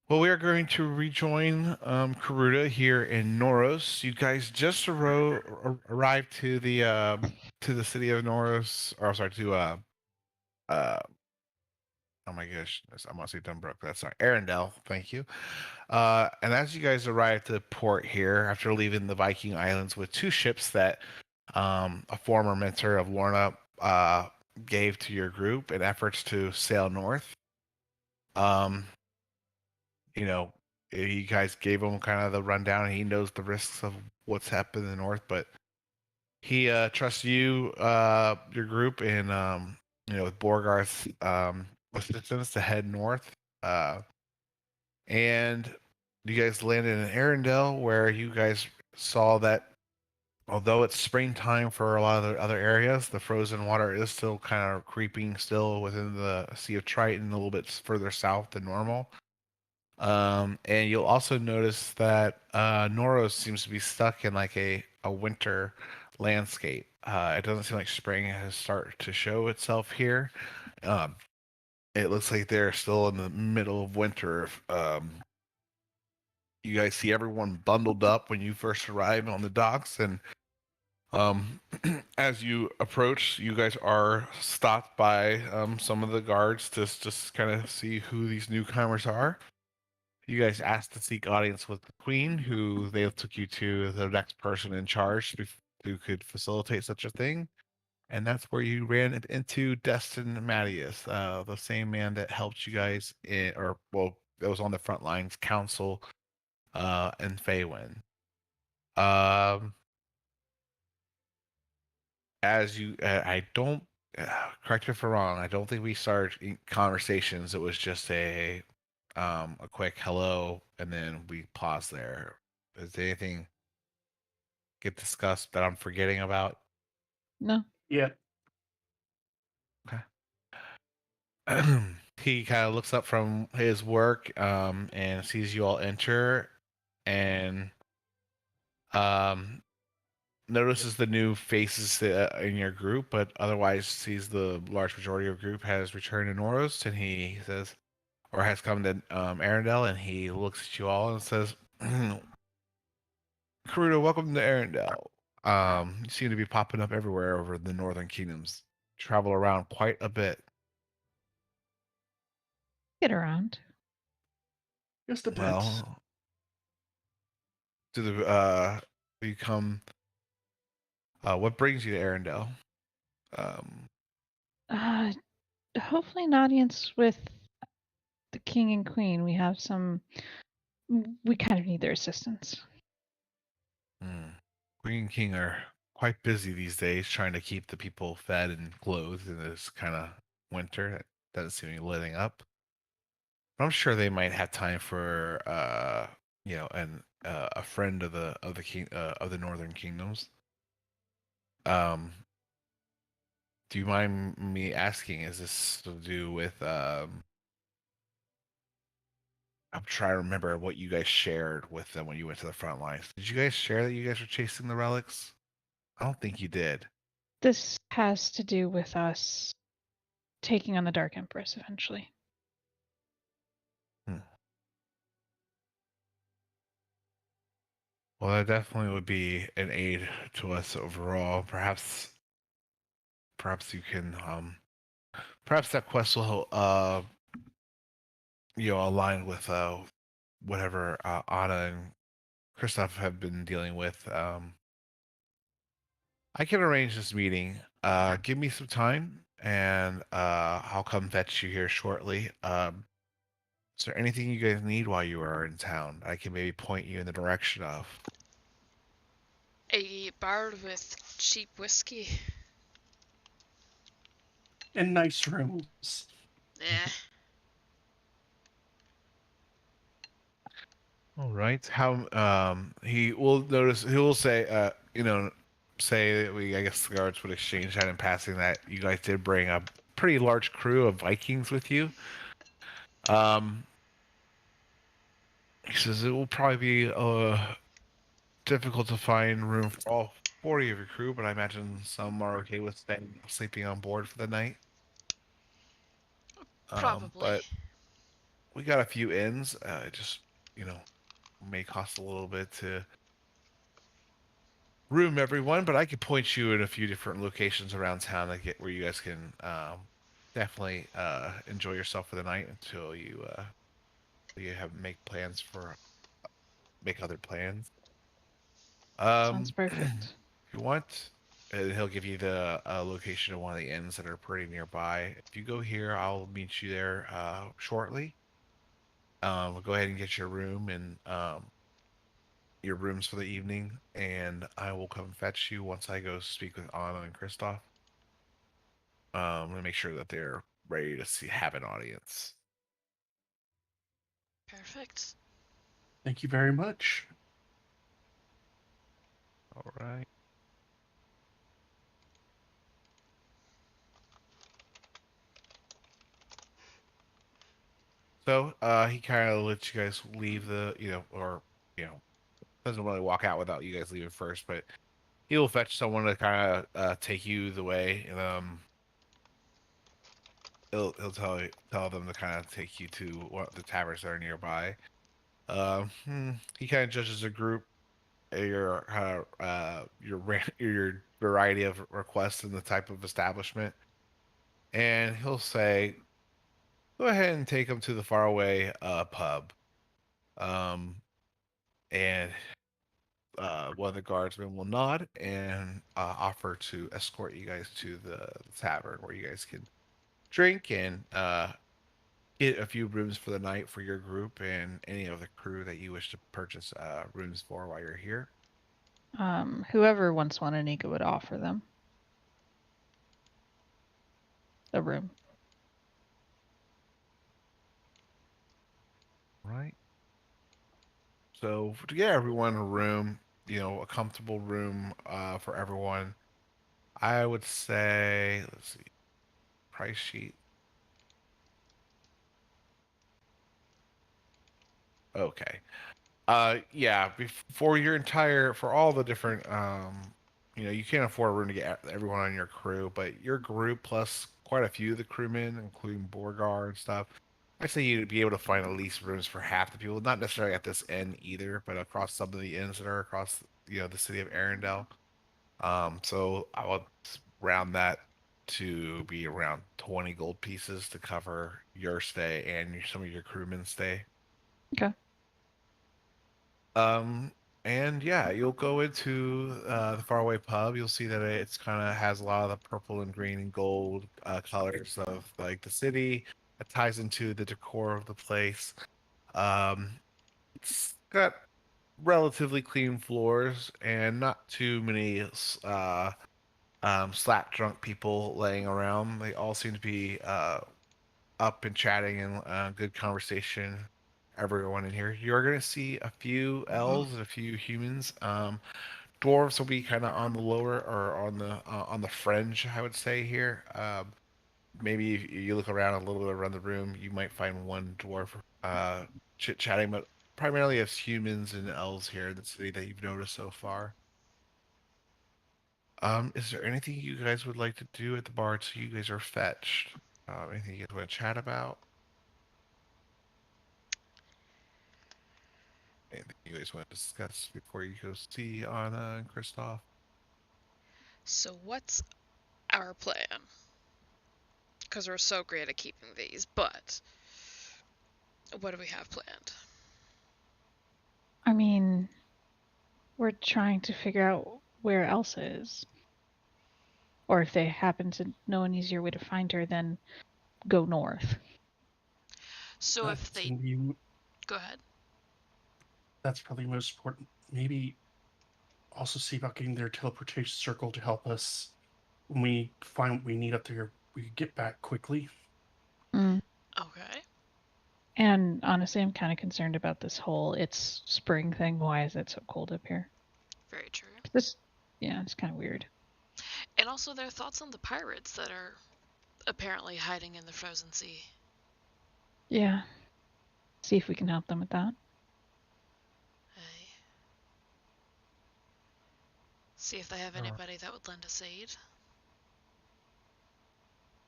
Well, we are going to rejoin Karuta here in Noros. You guys just arrived to the city of Noros, or sorry, to uh oh my gosh, I'm gonna say Dunbrook. That's not Arendelle. Thank you. And as you guys arrive at the port here after leaving the Viking Islands with two ships that a former mentor of Lorna gave to your group in efforts to sail north. Um, you know, you guys gave him kind of the rundown, and he knows the risks of what's happened in the north, but he trusts you, your group, in with Borgarth's assistance to head north. Uh, and you guys landed in Arendelle, where you guys saw that although it's springtime for a lot of the other areas, the frozen water is still kind of creeping still within the Sea of Triton, a little bit further south than normal. And you'll also notice that Noros seems to be stuck in like a winter landscape. It doesn't seem like spring has started to show itself here. Um, it looks like they're still in the middle of winter. You guys see everyone bundled up when you first arrive on the docks, and um, as you approach, you guys are stopped by some of the guards to just kind of see who these newcomers are. You guys asked to seek audience with the queen, who they took you to the next person in charge who could facilitate such a thing. And that's where you ran into Destin Mattias, the same man that helped you guys that was on the front lines, Council, and Faywin. Um, I don't, correct me if I'm wrong, I don't think we started conversations. It was just a quick hello, and then we pause there. Is there anything get discussed that I'm forgetting about? No. Yeah. Okay. He kind of looks up from his work and sees you all enter and um, notices the new faces in your group, but otherwise sees the large majority of your group has returned to Noros, and he says, or has come to Arendelle, and he looks at you all and says, Karuta, welcome to Arendelle. You seem to be popping up everywhere over the Northern Kingdoms. Travel around quite a bit. Get around. Just a bit. Well, do the you come? What brings you to Arendelle? Um, Uh, Hopefully an audience with the king and queen. We kind of need their assistance. Queen and King are quite busy these days, trying to keep the people fed and clothed in this kind of winter that doesn't seem to be letting up. But I'm sure they might have time for a friend of the king of the Northern Kingdoms. Um, do you mind me asking? Is this to do with I'm trying to remember what you guys shared with them when you went to the front lines. Did you guys share that you guys were chasing the relics? I don't think you did. This has to do with us taking on the Dark Empress eventually. Hmm. Well, that definitely would be an aid to us overall. Perhaps you can, perhaps that quest will, align with whatever Anna and Christoph have been dealing with. I can arrange this meeting. Give me some time, and I'll come fetch you here shortly. Is there anything you guys need while you are in town? I can maybe point you in the direction of. A bar with cheap whiskey. And nice rooms. Eh. All right. How he will notice he will say say that I guess the guards would exchange that in passing that you guys did bring a pretty large crew of Vikings with you. Um he says it will probably be difficult to find room for all 40 of your crew, but I imagine some are okay with sleeping on board for the night. Probably. But we got a few inns. Just may cost a little bit to room everyone, but I could point you in a few different locations around town to get where you guys can definitely enjoy yourself for the night until you have make other plans. Sounds perfect. If you want, he'll give you the location of one of the inns that are pretty nearby. If you go here, I'll meet you there shortly. We'll go ahead and get your room and your rooms for the evening, and I will come fetch you once I go speak with Anna and Kristoff. To make sure that they're ready to have an audience. Perfect. Thank you very much. All right. So he kind of lets you guys leave doesn't really walk out without you guys leaving first, but he will fetch someone to kind of take you the way, and he'll tell them to kind of take you to what the taverns that are nearby. He kind of judges the group, your variety of requests and the type of establishment, and he'll say, "Go ahead and take them to the faraway pub." Um, and one of the guardsmen will nod and offer to escort you guys to the tavern where you guys can drink and get a few rooms for the night for your group and any of the crew that you wish to purchase rooms for while you're here. Whoever wants one, Anika would offer them a room. Right. So to get everyone a room, a comfortable room for everyone, I would say, let's see, price sheet. Okay. Yeah, for all the different, you can't afford a room to get everyone on your crew, but your group plus quite a few of the crewmen, including Borgar and stuff, I say you'd be able to find at least rooms for half the people. Not necessarily at this inn either, but across some of the inns that are across, the city of Arendelle. So I would round that to be around 20 gold pieces to cover your stay and some of your crewmen's stay. Okay. And yeah, you'll go into the faraway pub. You'll see that it's kind of has a lot of the purple and green and gold colors of like the city. It ties into the decor of the place. Um, it's got relatively clean floors and not too many slap drunk people laying around. They all seem to be up and chatting and good conversation. Everyone in here, you're gonna see a few elves and a few humans. Dwarves will be kind of on the lower or on the fringe, I would say here. Maybe if you look around a little bit around the room, you might find one dwarf chit chatting, but primarily it's humans and elves here in the city that you've noticed so far. Is there anything you guys would like to do at the bar till you guys are fetched? Anything you guys want to chat about? Anything you guys want to discuss before you go see Anna and Kristoff? So what's our plan? Because we're so great at keeping these, but what do we have planned? I mean, we're trying to figure out where Elsa is. Or if they happen to know an easier way to find her, then go north. So if they go ahead. That's probably most important. Maybe also see about getting their teleportation circle to help us when we find what we need up there. We get back quickly. Mm. Okay. And honestly, I'm kind of concerned about this whole it's spring thing. Why is it so cold up here? Very true. It's kind of weird. And also their thoughts on the pirates that are apparently hiding in the frozen sea. Yeah. See if we can help them with that. Hey. See if they have anybody that would lend us aid.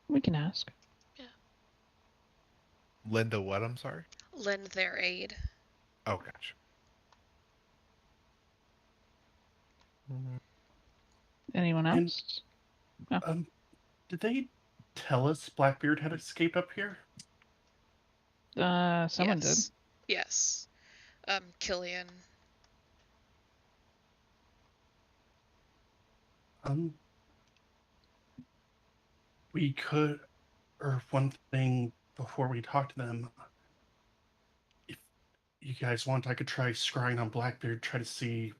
We can ask. Yeah. lend a what? I'm sorry. Lend their aid. Oh, gotcha. Anyone And- else? Oh. Did they tell us Blackbeard had escaped up here? Someone did. Yes. Yes. Killian. We could, or one thing before we talk to them, if you guys want, I could try scrying on Blackbeard, try to see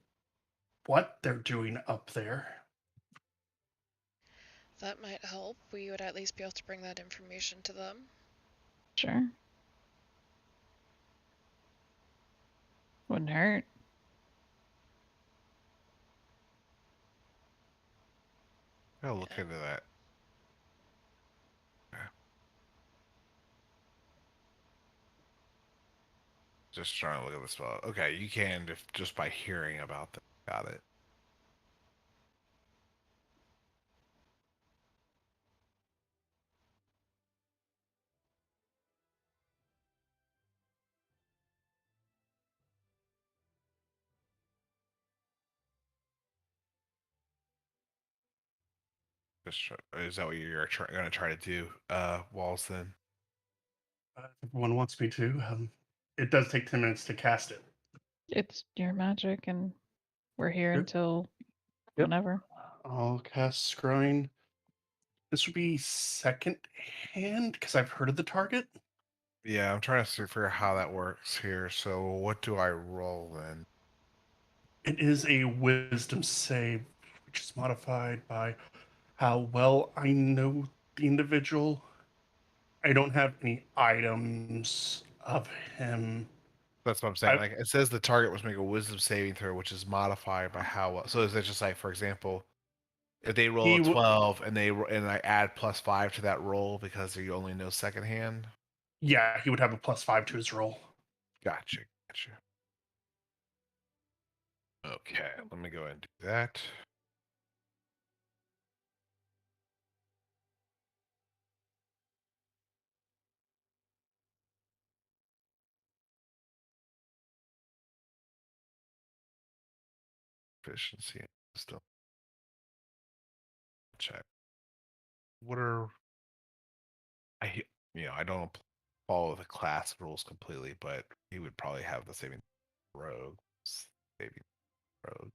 what they're doing up there. That might help. We would at least be able to bring that information to them. Sure. Wouldn't hurt. I'll look into that. Just trying to look at the spell. Okay, you can just by hearing about them. Got it. Is that what you're going to try to do, Walls? Then If everyone wants me to. It does take 10 minutes to cast it. It's your magic, and we're here Yep. until Yep. whenever. I'll cast scrying. This would be second hand because I've heard of the target. yeah, I'm trying to figure out how that works here. So what do I roll then? It is a wisdom save, which is modified by how well I know the individual. I don't have any items of him. That's what I'm saying. Like it says, the target must make a Wisdom saving throw, which is modified by how well. So is it just like, for example, if they roll a 12 and I add +5 to that roll because you only know secondhand? Yeah, he would have a +5 to his roll. Gotcha. Okay, let me go ahead and do that. Efficiency and wisdom. Check. What are I don't follow the class rules completely, but he would probably have the saving rogue. Saving rogue.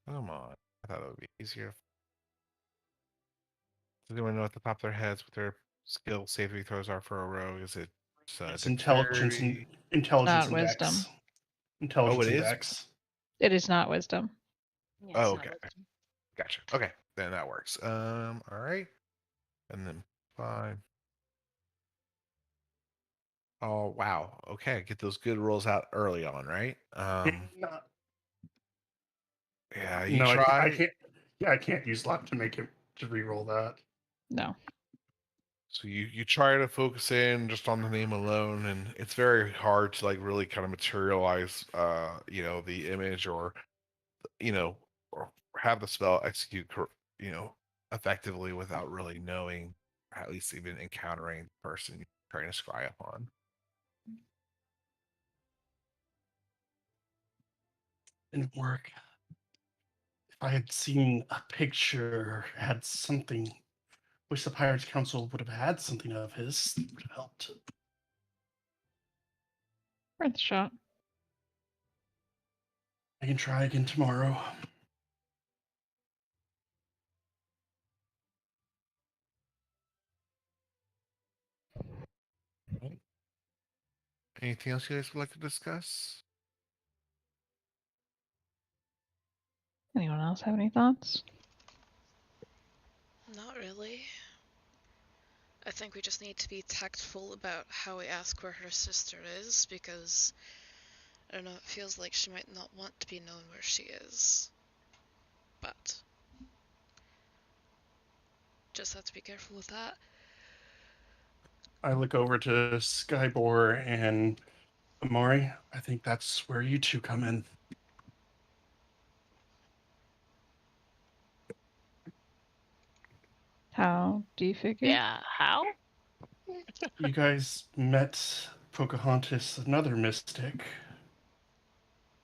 Come on. I thought it would be easier. Does anyone know at the top of their heads what their skill saving throws are for a rogue? Is it It's dexterity? intelligence Not and wisdom. dex. Oh, Intelligence it and is? dex. It is not wisdom. Yeah, it's Oh, not okay. wisdom. Gotcha. Okay, then that works. All right. And then 5. Oh, wow. Okay, get those good rolls out early on, right? Yeah, you No, I try. can't. Yeah, I can't use luck to make it to re-roll that. No. So you try to focus in just on the name alone, and it's very hard to like really kind of materialize, the image or or have the spell execute, effectively without really knowing, or at least even encountering the person you're trying to scry upon. Didn't work. If I had seen a picture, had something, wish the Pirates Council would have had something of his, would have helped. Worth a shot. I can try again tomorrow. Anything else you guys would like to discuss? Anyone else have any thoughts? Not really. I think we just need to be tactful about how we ask where her sister is, because I don't know, it feels like she might not want to be known where she is. But just have to be careful with that. I look over to Skybor and Amari. I think that's where you two come in. How do you figure? Yeah, how? You guys met Pocahontas, another mystic.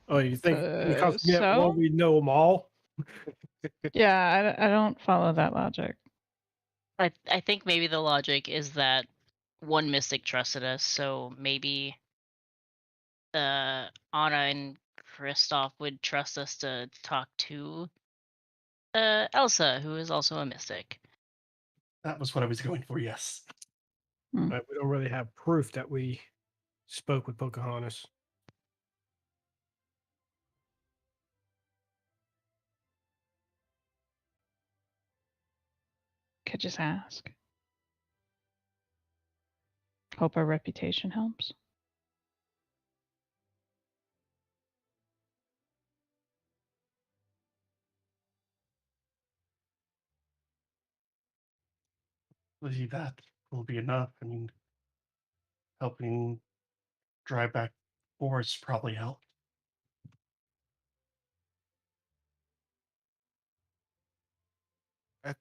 Oh, you think because we met So? one, we know them all? Yeah, I don't follow that logic. I think maybe the logic is that one mystic trusted us, so maybe Anna and Kristoff would trust us to talk to Elsa, who is also a mystic. That was what I was going for, yes. But we don't really have proof that we spoke with Pocahontas. Could just ask. Hope our reputation helps. Believe that will be enough. I mean, helping drive back forest probably helped. At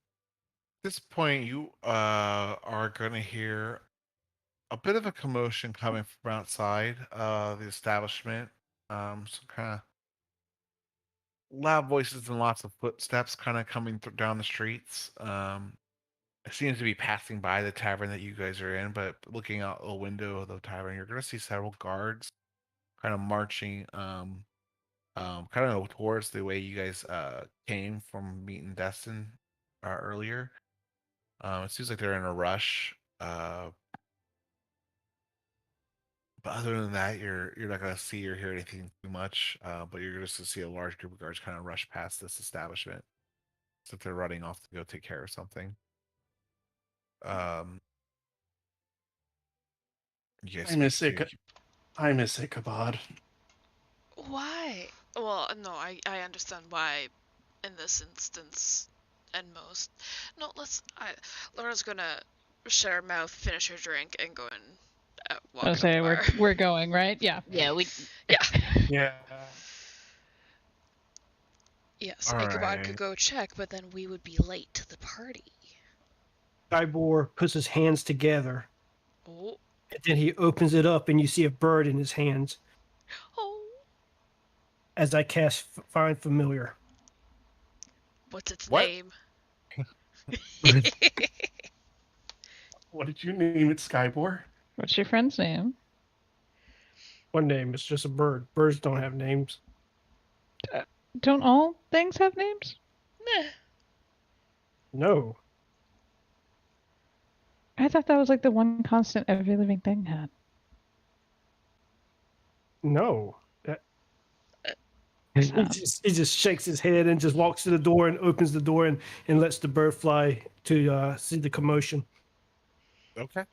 this point, you are going to hear a bit of a commotion coming from outside the establishment. Some kind of loud voices and lots of footsteps kind of coming down the streets. It seems to be passing by the tavern that you guys are in, but looking out the window of the tavern, you're going to see several guards kind of marching kind of towards the way you guys came from meeting Destin earlier. It seems like they're in a rush. But other than that, you're not gonna see or hear anything too much. But you're just gonna see a large group of guards kind of rush past this establishment, so they're running off to go take care of something. Um, you guys I miss speak to- I miss Ichabod. Why? Well, no, I understand why in this instance and most. No, Laura's gonna shut her mouth, finish her drink, and go and walk I'll out say the bar. we're going, right? Yeah. Yeah, we. Yeah. Yeah. Yes, All Ichabod right. could go check, but then we would be late to the party. Tybor puts his hands together, Oh. and then he opens it up, and you see a bird in his hands Oh. as I cast Find Familiar. What's its What? name? What did you name it, Skybor? What's your friend's name? One name is just a bird. Birds don't have names. Don't all things have names? Nah. No. I thought that was like the one constant every living thing had. No. Sad. He just shakes his head and just walks to the door and opens the door and lets the bird fly to see the commotion. Okay.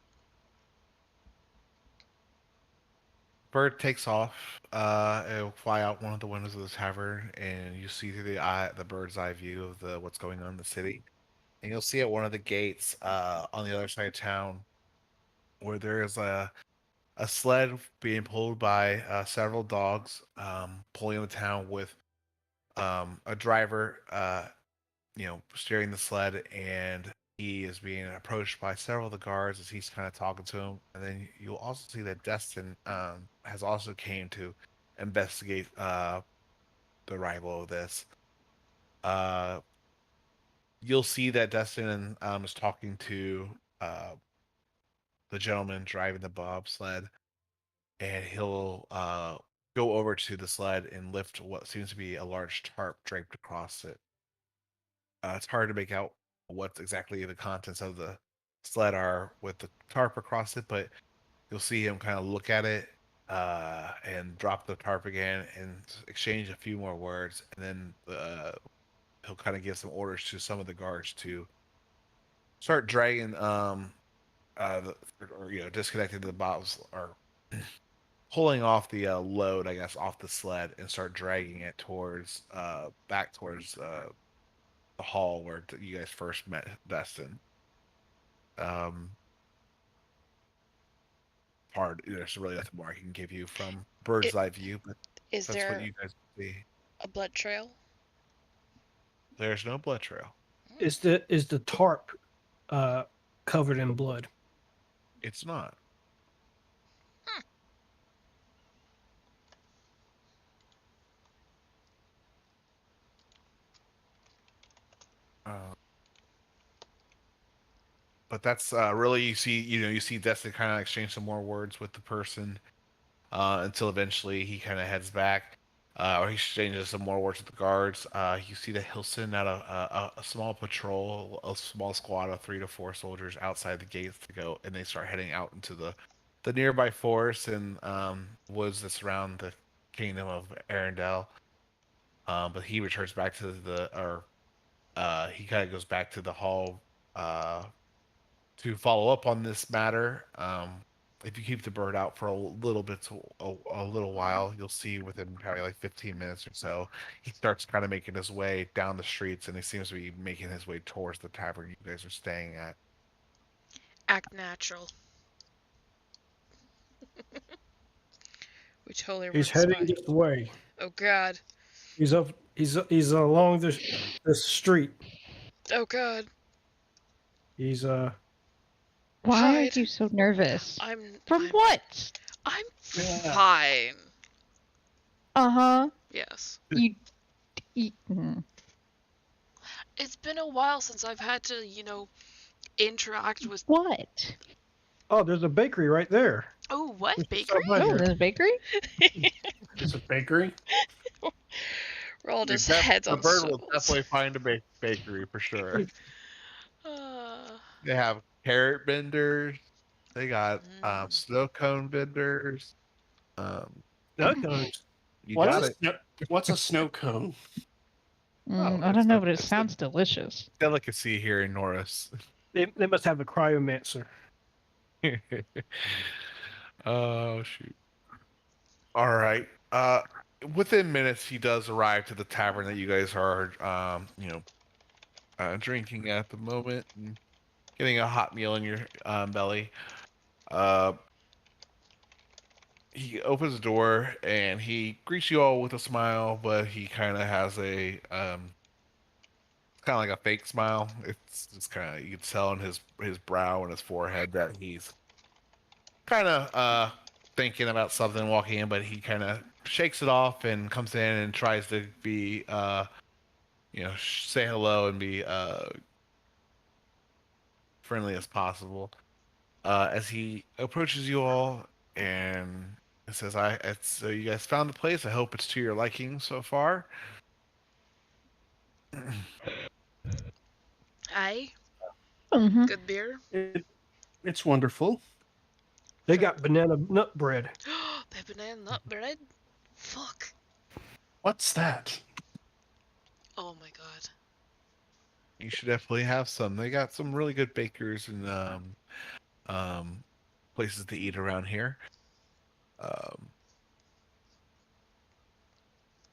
Bird takes off. It'll fly out one of the windows of the tavern, and you see through the bird's eye view of what's going on in the city. And you'll see at one of the gates on the other side of town where there is a sled being pulled by several dogs, pulling the town with a driver, steering the sled, and he is being approached by several of the guards as he's kind of talking to him. And then you'll also see that Destin has also came to investigate the arrival of this. You'll see that Destin is talking to the gentleman driving the bobsled, and he'll go over to the sled and lift what seems to be a large tarp draped across it. It's hard to make out what exactly the contents of the sled are with the tarp across it, but you'll see him kind of look at it and drop the tarp again and exchange a few more words, and then he'll kind of give some orders to some of the guards to start dragging disconnecting the bobs or pulling off the load, I guess, off the sled and start dragging it towards back towards the hall where you guys first met Destin. Hard. There's really nothing more I can give you from bird's eye view, but Is that's what there you guys see. a blood trail? There's no blood trail. Is the tarp covered in blood. It's not. But that's really you see Destin kind of exchange some more words with the person until eventually he kind of heads back, or he exchanges some more words with the guards. You see that he'll send out a small patrol, a small squad of 3 to 4 soldiers outside the gates to go, and they start heading out into the nearby forest and woods that surround the kingdom of Arendelle. But he returns back to he kind of goes back to the hall to follow up on this matter. If you keep the bird out for a little bit, a little while, you'll see within probably like 15 minutes or so, he starts kind of making his way down the streets, and he seems to be making his way towards the tavern you guys are staying at. Act natural. We totally He's weren't heading spy. this way. Oh god. He's up. He's along this street. Oh god. He's Why Hide. are you so nervous? I'm what? I'm Yeah. fine. Uh-huh. Yes. You It's been a while since I've had to, interact with. what? Oh, there's a bakery right there. Oh, what? Just Bakery? outside Oh, here. there's a bakery? There's a bakery. We're all just The heads on bird will swivels. definitely find a bakery for sure. Uh, They have carrot vendors. They got Mm. snow cone vendors. Snow cones. You What's got a it. what's a snow cone? I don't know, but it it's a sounds delicious. delicacy here in Norris. They must have a cryomancer. Oh shoot. All right. Within minutes he does arrive to the tavern that you guys are drinking at the moment and getting a hot meal in your belly. He opens the door and he greets you all with a smile, but he kind of has a kind of like a fake smile. It's just kind of you can tell in his brow and his forehead that he's kind of thinking about something walking in, but he kind of shakes it off and comes in and tries to be say hello and be friendly as possible. As he approaches you all and says, so you guys found the place. I hope it's to your liking so far." Aye. Mm-hmm. Good beer. It's wonderful. They got banana nut bread. They have banana nut bread? Fuck. What's that? Oh my god. You should definitely have some. They got some really good bakers and places to eat around here.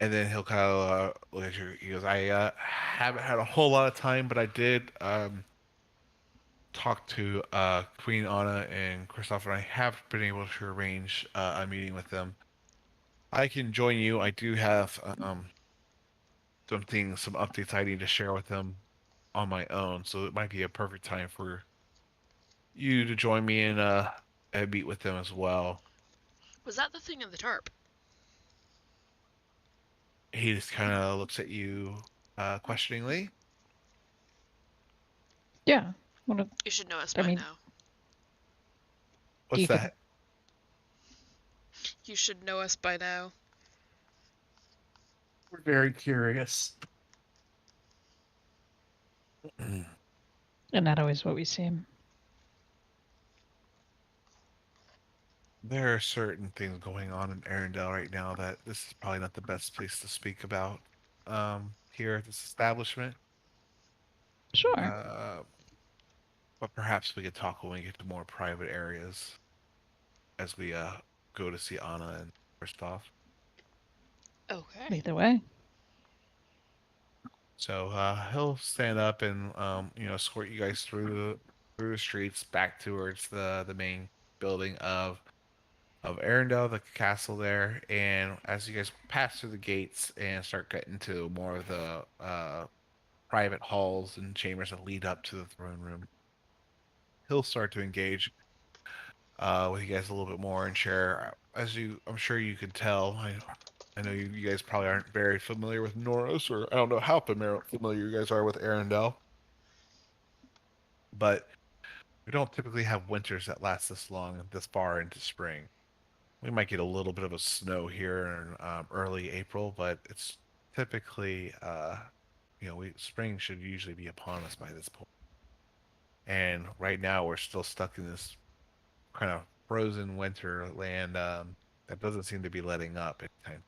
And then he'll kind of look at you. He goes, "I haven't had a whole lot of time, but I did talk to Queen Anna and Christoph, and I have been able to arrange a meeting with them. I can join you. I do have some updates I need to share with them on my own, so it might be a perfect time for you to join me and meet with them as well." Was that the thing in the tarp? He just kind of looks at you questioningly. Yeah. What You should know us I by mean- now. What's You could- that? You should know us by now. We're very curious. and not always what we seem. There are certain things going on in Arendelle right now that this is probably not the best place to speak about here at this establishment. Sure. But perhaps we could talk when we get to more private areas as we go to see Anna and Christoph. Okay. Either way. So he'll stand up and escort you guys through the streets back towards the main building of Arendelle, the castle there. And as you guys pass through the gates and start getting to more of the private halls and chambers that lead up to the throne room, he'll start to engage with you guys a little bit more and share. I'm sure you can tell. I know you guys probably aren't very familiar with Noros, or I don't know how familiar you guys are with Arendelle, but we don't typically have winters that last this long, this far into spring. We might get a little bit of a snow here in early April, but it's typically, spring should usually be upon us by this point. And right now, we're still stuck in this kind of frozen winter land that doesn't seem to be letting up anytime.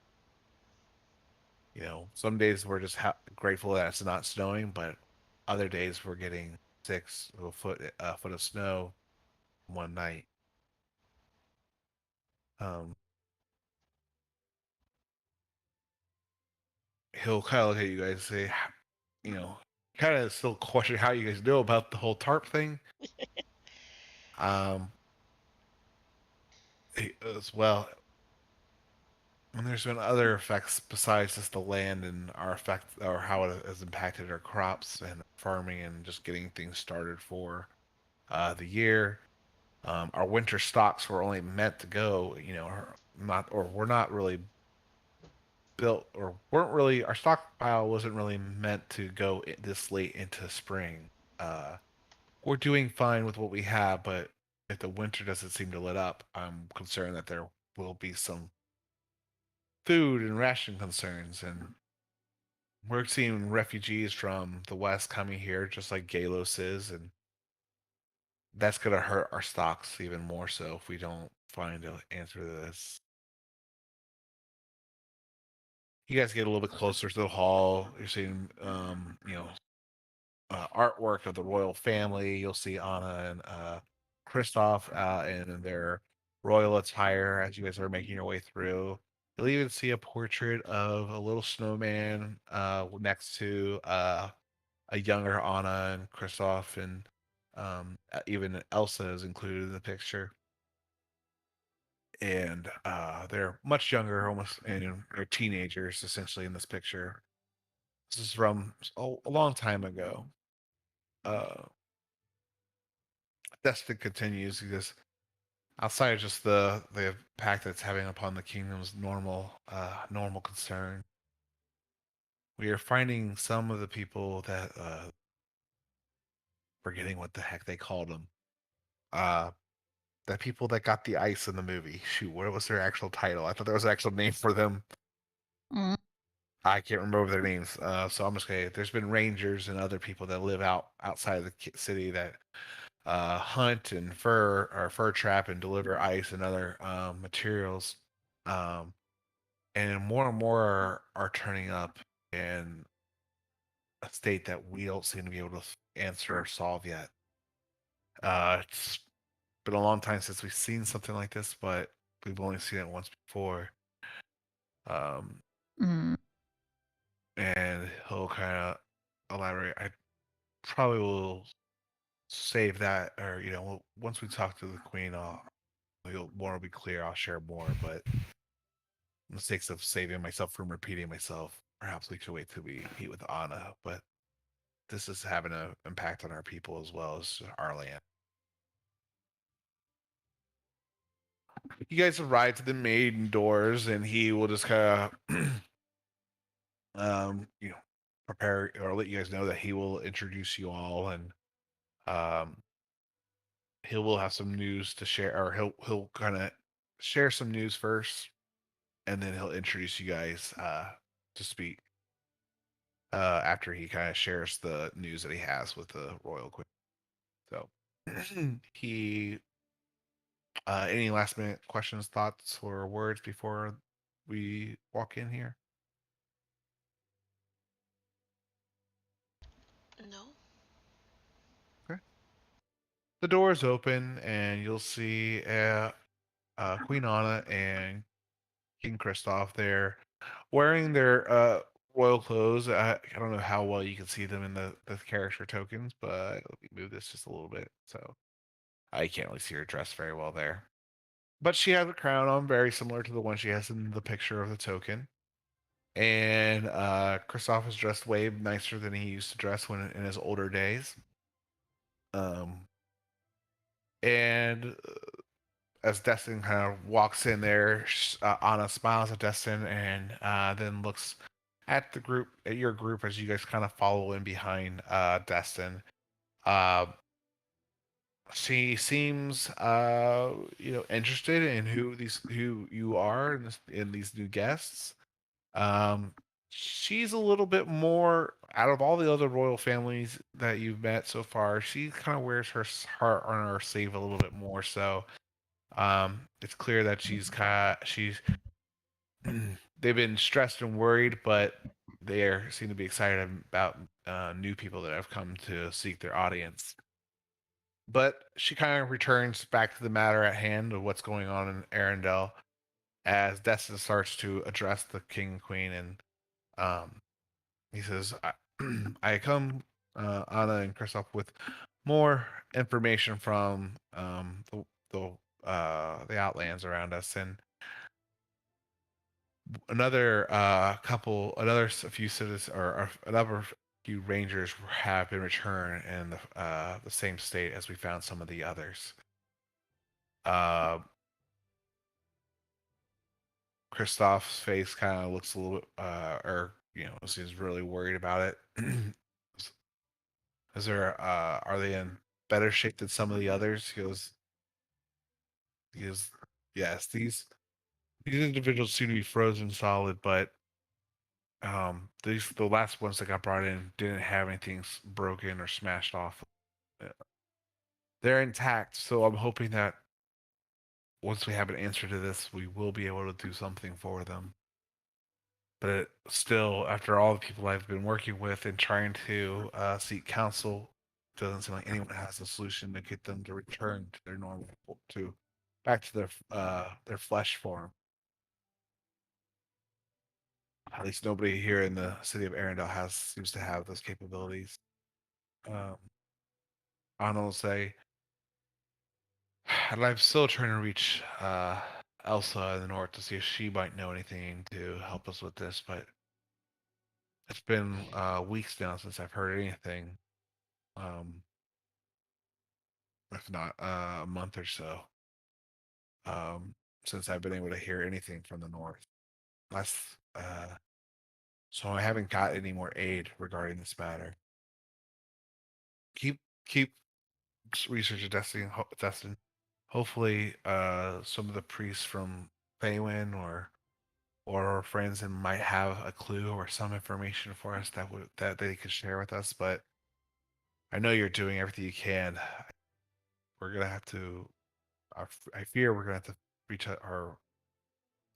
Some days we're just grateful that it's not snowing, but other days we're getting a foot of snow one night. Um, he'll kind of look at you guys and say, kind of still question how you guys know about the whole tarp thing. Um, as well, and there's been other effects besides just the land and our effect, or how it has impacted our crops and farming and just getting things started for the year. Our winter stocks were only meant to go, we're not really built, or weren't really, our stockpile wasn't really meant to go this late into spring. We're doing fine with what we have, but if the winter doesn't seem to let up, I'm concerned that there will be some food and ration concerns, and we're seeing refugees from the west coming here, just like Galos is, and that's gonna hurt our stocks even more so if we don't find an answer to this. You guys get a little bit closer to the hall. You're seeing, artwork of the royal family. You'll see Anna and Kristoff in their royal attire as you guys are making your way through. You'll even see a portrait of a little snowman next to a younger Anna and Kristoff, and even Elsa is included in the picture. And they're much younger, almost, and they're teenagers essentially in this picture. This is from a long time ago. Destin continues because outside of just the impact that's having upon the kingdom's normal concern, we are finding some of the people that forgetting what the heck they called them. The people that got the ice in the movie. Shoot, what was their actual title? I thought there was an actual name for them. Mm. I can't remember their names. So I'm just gonna. There's been rangers and other people that live outside of the city that hunt and fur trap and deliver ice and other materials. And more are turning up in a state that we don't seem to be able to answer or solve yet. It's been a long time since we've seen something like this, but we've only seen it once before. Mm. And he'll kind of elaborate. I probably will save that, or once we talk to the queen, it'll more be clear. I'll share more, but in the sake of saving myself from repeating myself, perhaps we should wait till we meet with Anna. But this is having an impact on our people as well as our land. You guys arrive to the maiden doors, and he will just kind of, prepare or let you guys know that he will introduce you all, and um, he will have some news to share, or he'll kind of share some news first, and then he'll introduce you guys to speak after he kind of shares the news that he has with the royal queen. So he any last minute questions, thoughts, or words before we walk in here? No. Okay. The door is open, and you'll see Queen Anna and King Kristoff there, wearing their royal clothes. I don't know how well you can see them in the character tokens, but let me move this just a little bit, so I can't really see her dress very well there. But she has a crown on, very similar to the one she has in the picture of the token. And Kristoff is dressed way nicer than he used to dress when in his older days. And as Destin kind of walks in there, Anna smiles at Destin and then looks at the group, at your group, as you guys kind of follow in behind Destin. Uh, she seems, interested in who you are in these new guests. Um, she's a little bit more out of all the other royal families that you've met so far. She kind of wears her heart on her sleeve a little bit more. So, it's clear that she's they've been stressed and worried, but they seem to be excited about new people that have come to seek their audience. But she kind of returns back to the matter at hand of what's going on in Arendelle as Destin starts to address the king and queen, and um, he says, "I come, Anna and Kristoff, with more information from the outlands around us, and another few citizens or another few rangers have been returned in the same state as we found some of the others. Uh, Kristoff's face kind of looks a little bit, seems really worried about it. Are they in better shape than some of the others? He goes, yes, these individuals seem to be frozen solid, but the last ones that got brought in didn't have anything broken or smashed off. Uh, They're intact, so I'm hoping that once we have an answer to this, we will be able to do something for them. But still, after all the people I've been working with and trying to seek counsel, doesn't seem like anyone has a solution to get them to return to their normal, to back to their flesh form. At least nobody here in the city of Arendelle seems to have those capabilities. Um, Anna will say, and I'm still trying to reach Elsa in the north to see if she might know anything to help us with this, but it's been weeks now since I've heard anything. Um, if not a month or so, um, since I've been able to hear anything from the north. Last, so I haven't got any more aid regarding this matter. Keep researching Destin. Hopefully, some of the priests from Faywin or our friends and might have a clue or some information for us that they could share with us. But I know you're doing everything you can. We're gonna have to. I fear we're gonna have to reach out or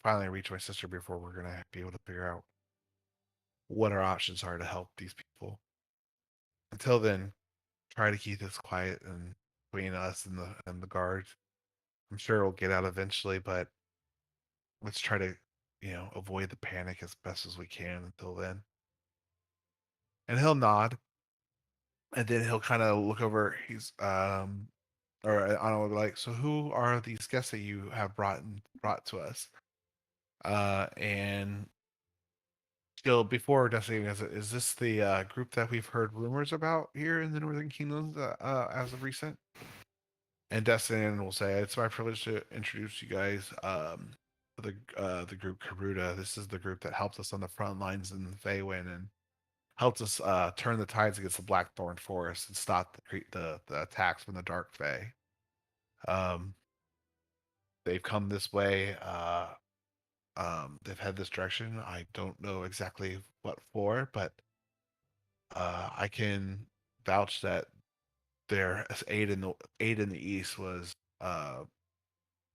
finally reach my sister before we're gonna be able to figure out what our options are to help these people. Until then, try to keep this quiet and between us and the guards. I'm sure we'll get out eventually, but let's try to, avoid the panic as best as we can until then. And he'll nod, and then he'll kind of look over. Or I don't know, like, so who are these guests that you have brought to us? And still before Destiny, is this the group that we've heard rumors about here in the Northern Kingdoms as of recent? And Destiny will say, "It's my privilege to introduce you guys the group Karuta. This is the group that helped us on the front lines in Faywin and helped us turn the tides against the Blackthorn Forest and stop the attacks from the Dark Fae. Um, they've come this way. They've had this direction. I don't know exactly what for, but I can vouch that their aid in the east was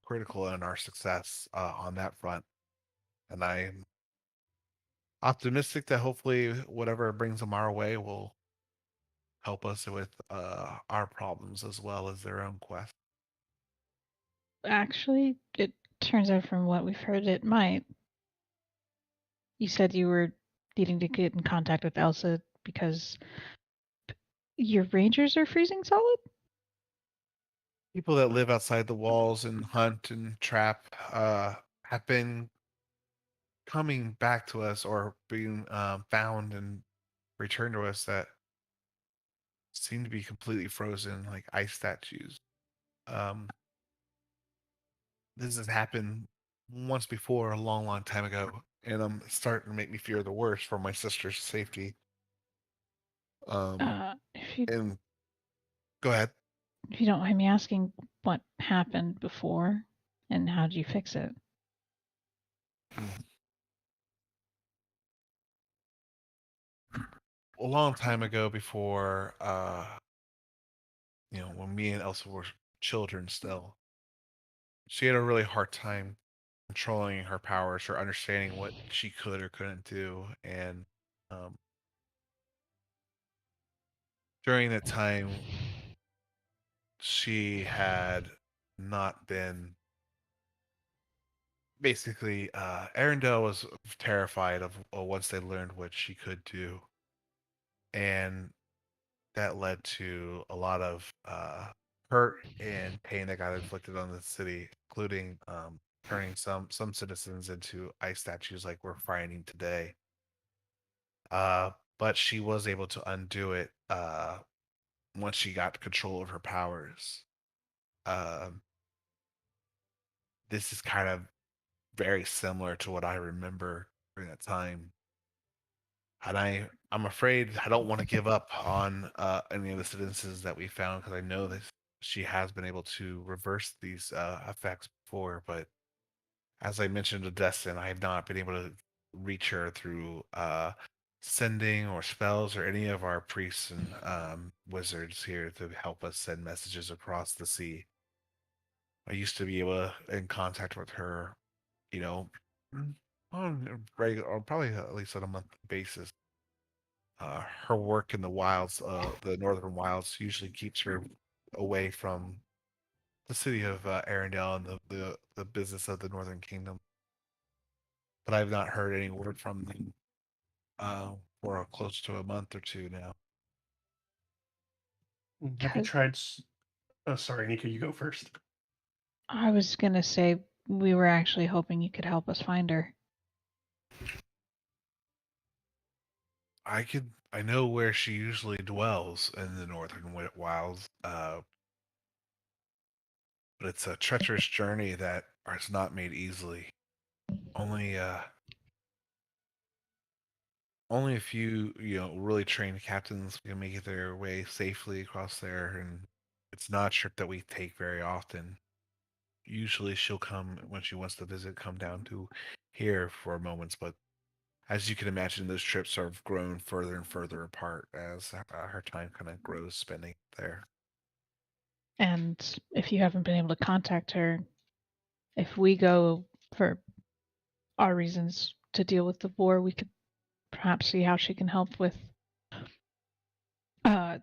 critical in our success on that front, and I'm optimistic that hopefully whatever brings them our way will help us with our problems as well as their own quest." Actually, it turns out from what we've heard, it might. You said you were needing to get in contact with Elsa because your rangers are freezing solid? People that live outside the walls and hunt and trap have been coming back to us or being found and returned to us that seem to be completely frozen like ice statues. this has happened once before, a long, long time ago, and starting to make me fear the worst for my sister's safety. If you And go ahead. if you don't mind me asking, what happened before, and how did you fix it? A long time ago, before when me and Elsa were children still, she had a really hard time controlling her powers or understanding what she could or couldn't do. And um, during that time, she had not been basically. Arendelle was terrified of once they learned what she could do, and that led to a lot of hurt and pain that got inflicted on the city, including turning some citizens into ice statues like we're finding today. Uh, but she was able to undo it once she got control of her powers. Um, this is kind of very similar to what I remember during that time. And I'm afraid I don't want to give up on any of the incidences that we found because I know that she has been able to reverse these effects before. But as I mentioned to Destin, I have not been able to reach her through sending or spells or any of our priests and wizards here to help us send messages across the sea. I used to be able to in contact with her, you know, on a regular or probably at least on a monthly basis. Her work in the wilds, the northern wilds, usually keeps her away from the city of Arendelle and the business of the Northern Kingdom. But I've not heard any word from them for close to a month or two now. Have you tried? Oh, sorry, Nika, you go first. I was gonna say we were actually hoping you could help us find her. I know where she usually dwells in the northern wilds, but it's a treacherous journey that is not made easily. Only only a few, really trained captains can make it their way safely across there, and it's not a trip that we take very often. Usually, she'll come when she wants to visit, come down to here for moments, but as you can imagine, those trips have grown further and further apart as her time kind of grows spending there. And if you haven't been able to contact her, if we go for our reasons to deal with the war, we could perhaps see how she can help with. Uh,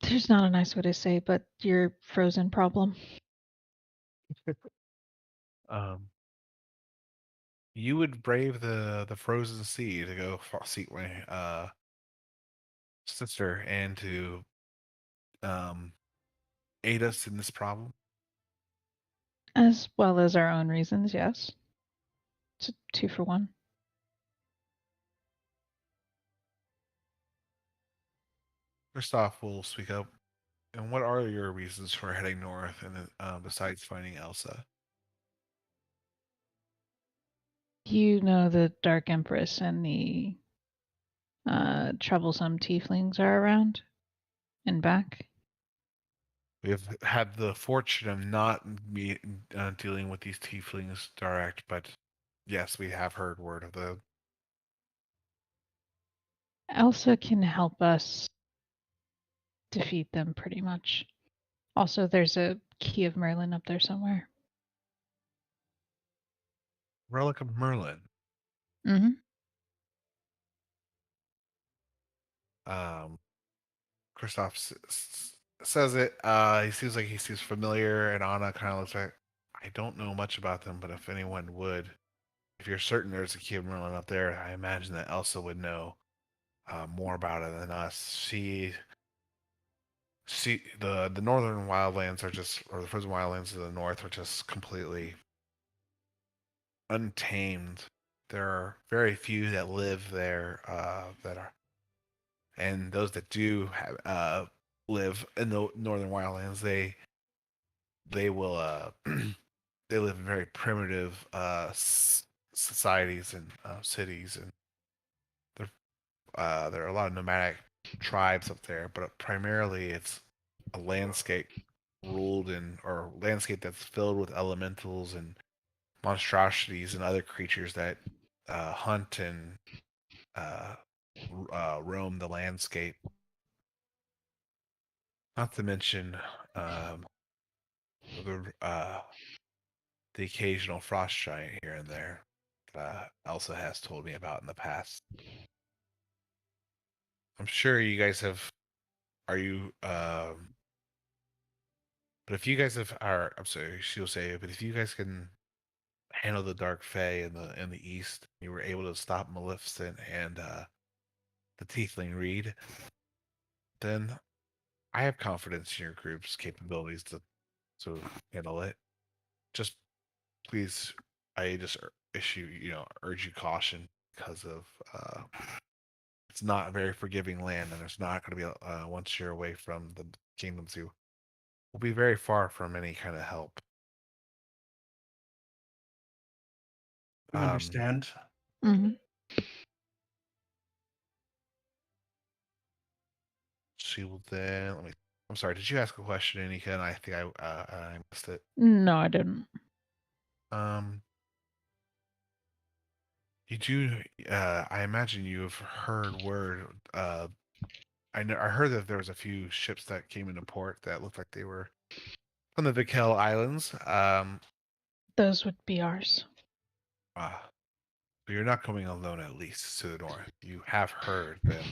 there's not a nice way to say, but your frozen problem. Um, you would brave the frozen sea to go seek my sister and to um, aid us in this problem. As well as our own reasons, yes. It's a 2 for 1. Christoph will speak up. And what are your reasons for heading north, and besides finding Elsa? You know the Dark Empress and the troublesome tieflings are around and back. We have had the fortune of not dealing with these tieflings direct, but yes, we have heard word of the. Elsa can help us defeat them pretty much. Also, there's a Key of Merlin up there somewhere. Relic of Merlin. Mm-hmm. Christoph says it. He seems like he seems familiar, and Anna kind of looks like, I don't know much about them, but if anyone would, if you're certain there's a Key of Merlin up there, I imagine that Elsa would know more about it than us. The northern wildlands are just, or the frozen wildlands to the north are just completely untamed. There are very few that live there that are, and those that do have, live in the northern wildlands, they they will they live in very primitive societies and cities, and there are a lot of nomadic tribes up there, but primarily it's a landscape ruled in or landscape that's filled with elementals and monstrosities and other creatures that hunt and uh, roam the landscape. Not to mention um, the occasional frost giant here and there that Elsa has told me about in the past. I'm sure you guys have. Are you? But if you guys I'm sorry, she'll say. But if you guys can handle the Dark Fae in the east, you were able to stop Maleficent and the Tiefling Reed, then I have confidence in your group's capabilities to handle it. Just please, I just urge you caution because of it's not a very forgiving land, and there's not going to be once you're away from the kingdoms, you will be very far from any kind of help. We understand. Mm-hmm. She will then. Let me. I'm sorry. Did you ask a question, Anika? And I think I missed it. No, I didn't. Um, you do. I imagine you have heard word. I heard that there was a few ships that came into port that looked like they were from the Vikel Islands. Those would be ours. So you're not coming alone, at least to the north. You have heard then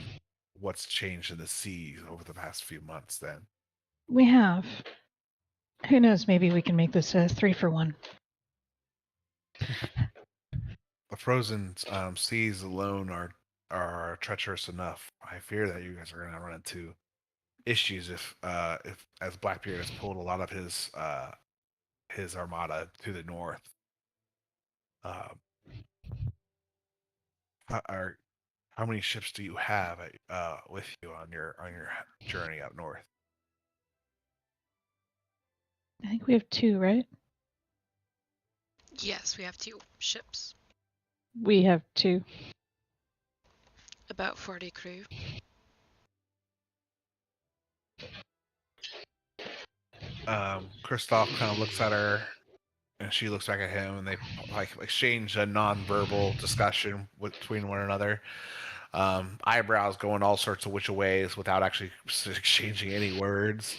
what's changed in the seas over the past few months. Then We have. Who knows? Maybe we can make this a 3-for-1. the frozen seas alone are treacherous enough. I fear that you guys are going to run into issues if as Blackbeard has pulled a lot of his armada to the north. Are how many ships do you have with you on your journey up north? I think we have 2, right? Yes, we have 2 ships. We have 2. About 40 crew. Kristoff kind of looks at her, and she looks back at him, and they like exchange a non-verbal discussion between one another. Eyebrows going all sorts of which ways without actually exchanging any words.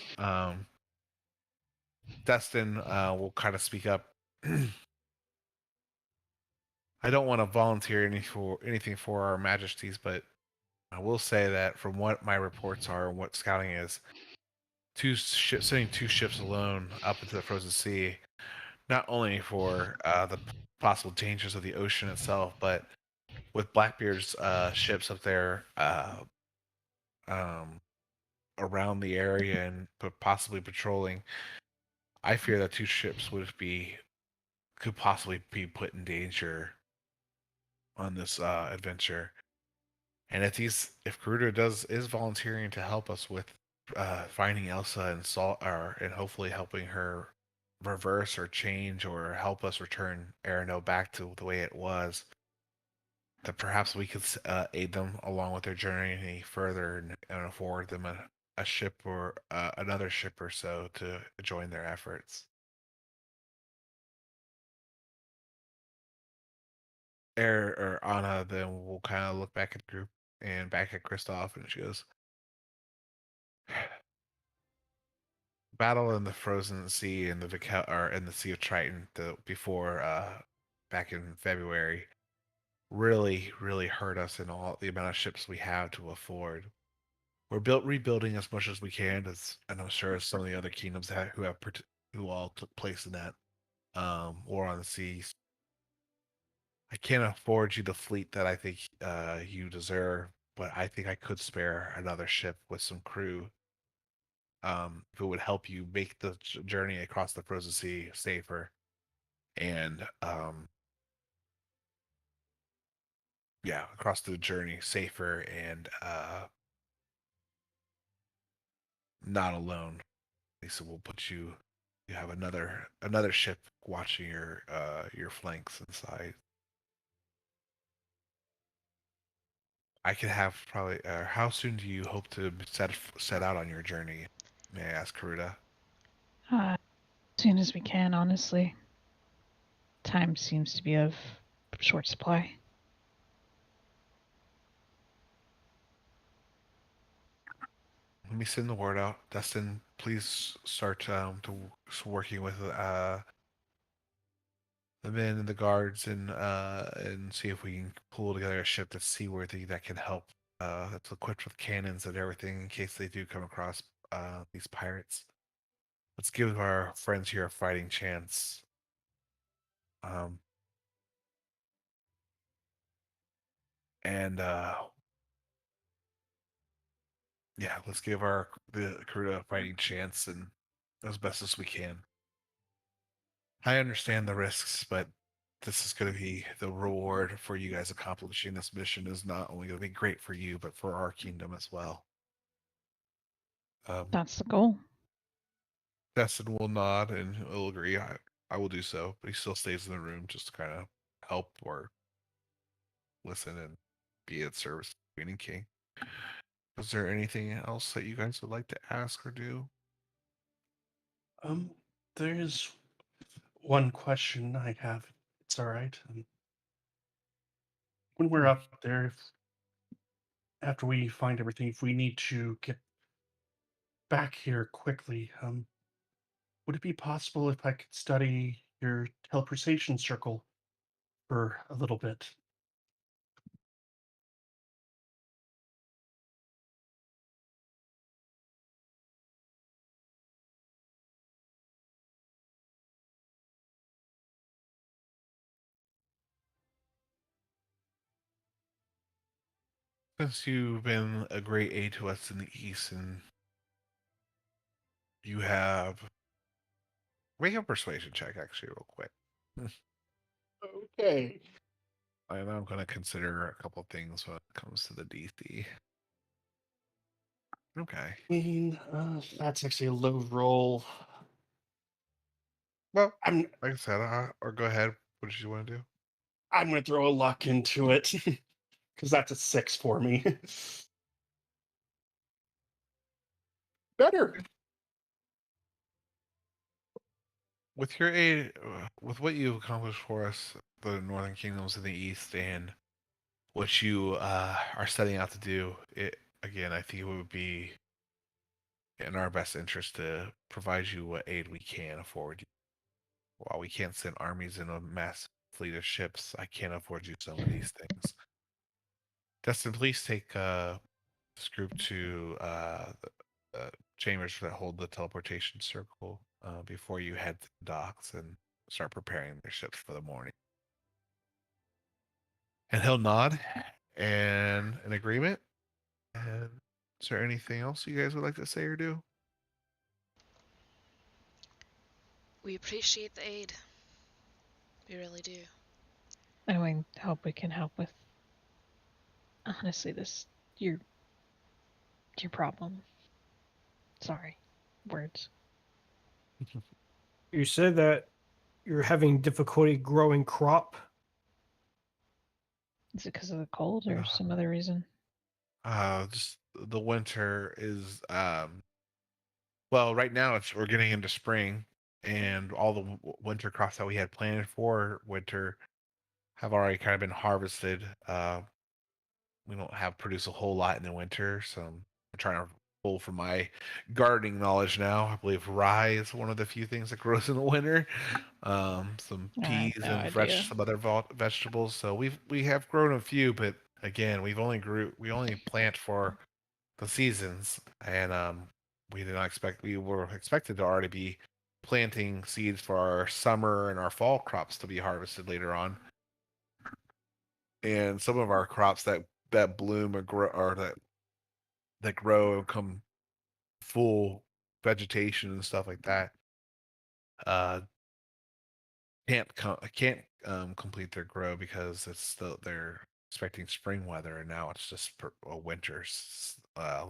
Destin will kind of speak up. I don't want to volunteer anything for our majesties, but I will say that from what my reports are and what scouting is, sending 2 ships alone up into the frozen sea, not only for the possible dangers of the ocean itself, but with Blackbeard's ships up there um, around the area and possibly patrolling, I fear that 2 ships could possibly be put in danger on this adventure. And if Garuda is volunteering to help us with finding Elsa and hopefully helping her reverse or change or help us return Arano back to the way it was, that perhaps we could aid them along with their journey further and afford them a ship or another ship or so to join their efforts. Or Anna then will kind of look back at the group and back at Kristoff, and she goes, "Battle in the Frozen Sea and or in the Sea of Triton before back in February really really hurt us in all the amount of ships we have to afford. We're rebuilding as much as we can, and I'm sure some of the other kingdoms who all took place in that war on the seas. I can't afford you the fleet that I think you deserve, but I think I could spare another ship with some crew if it would help you make the journey across the frozen sea safer and yeah, across the journey safer and not alone. Lisa will put you you have another ship watching your flanks inside. I could have probably. How soon do you hope to set out on your journey? May I ask, Karuta? As soon as we can, honestly. Time seems to be of short supply. Let me send the word out. Dustin, please start working with the men and the guards and see if we can pull together a ship that's seaworthy that can help. That's equipped with cannons and everything in case they do come across these pirates. Let's give our friends here a fighting chance. Um, and yeah, let's give the crew a fighting chance and as best as we can. I understand the risks, but this is going to be the reward for you guys accomplishing this mission is not only going to be great for you, but for our kingdom as well. That's the goal. Destin will nod and will agree. I will do so, but he still stays in the room just to kind of help or listen and be at service of Queen and King. Is there anything else that you guys would like to ask or do? There's one question I have. It's all right. When we're up there, after we find everything, if we need to get back here quickly, would it be possible if I could study your teleportation circle for a little bit? Since you've been a great aid to us in the East and you have make a persuasion check actually real quick. Okay. And I'm going to consider a couple things when it comes to the DC. Okay. That's actually a low roll. Well, I'm like I said, or go ahead. What did you want to do? I'm gonna throw a luck into it because that's a 6 for me. Better. With your aid, with what you've accomplished for us, the Northern Kingdoms in the East, and what you are setting out to do, it again, I think it would be in our best interest to provide you what aid we can afford. While we can't send armies in a massive fleet of ships, I can't afford you some of these things. Destin, please take this group to the chambers that hold the teleportation circle before you head to the docks and start preparing their ships for the morning. And he'll nod and an agreement. And is there anything else you guys would like to say or do? We appreciate the aid. We really do. I mean, hope we can help with. Honestly, this your problem. Sorry, words. You said that you're having difficulty growing crop. Is it because of the cold or some other reason? Just the winter is well, right now we're getting into spring, and all the winter crops that we had planted for winter have already kind of been harvested. We don't have produce a whole lot in the winter, so I'm trying to pull from my gardening knowledge now. I believe rye is one of the few things that grows in the winter. Some I have peas no and idea. some other vegetables. So we have grown a few, but again, we only plant for the seasons, and we did not expect we were expected to already be planting seeds for our summer and our fall crops to be harvested later on. And some of our crops that bloom or grow or that grow and come full vegetation and stuff like that uh can't complete their grow because it's still they're expecting spring weather and now it's just a winter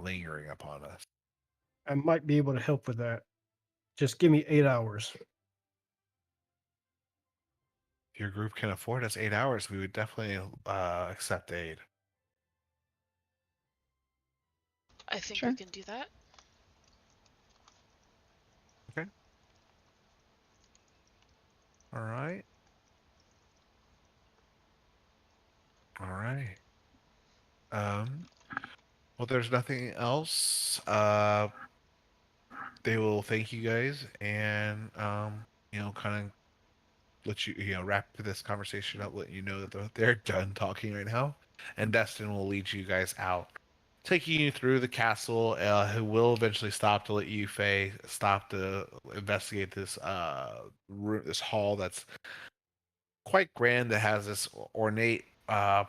lingering upon us. I might be able to help with that. Just give me 8 hours. If your group can afford us 8 hours, we would definitely accept aid. I think Sure. we can do that. Okay. All right. All right. Well, there's nothing else. They will thank you guys and kind of let you wrap this conversation up, let you know that they're done talking right now, and Destin will lead you guys out, taking you through the castle. Who will eventually stop to let you, Faye, stop to investigate this this hall that's quite grand. That has this ornate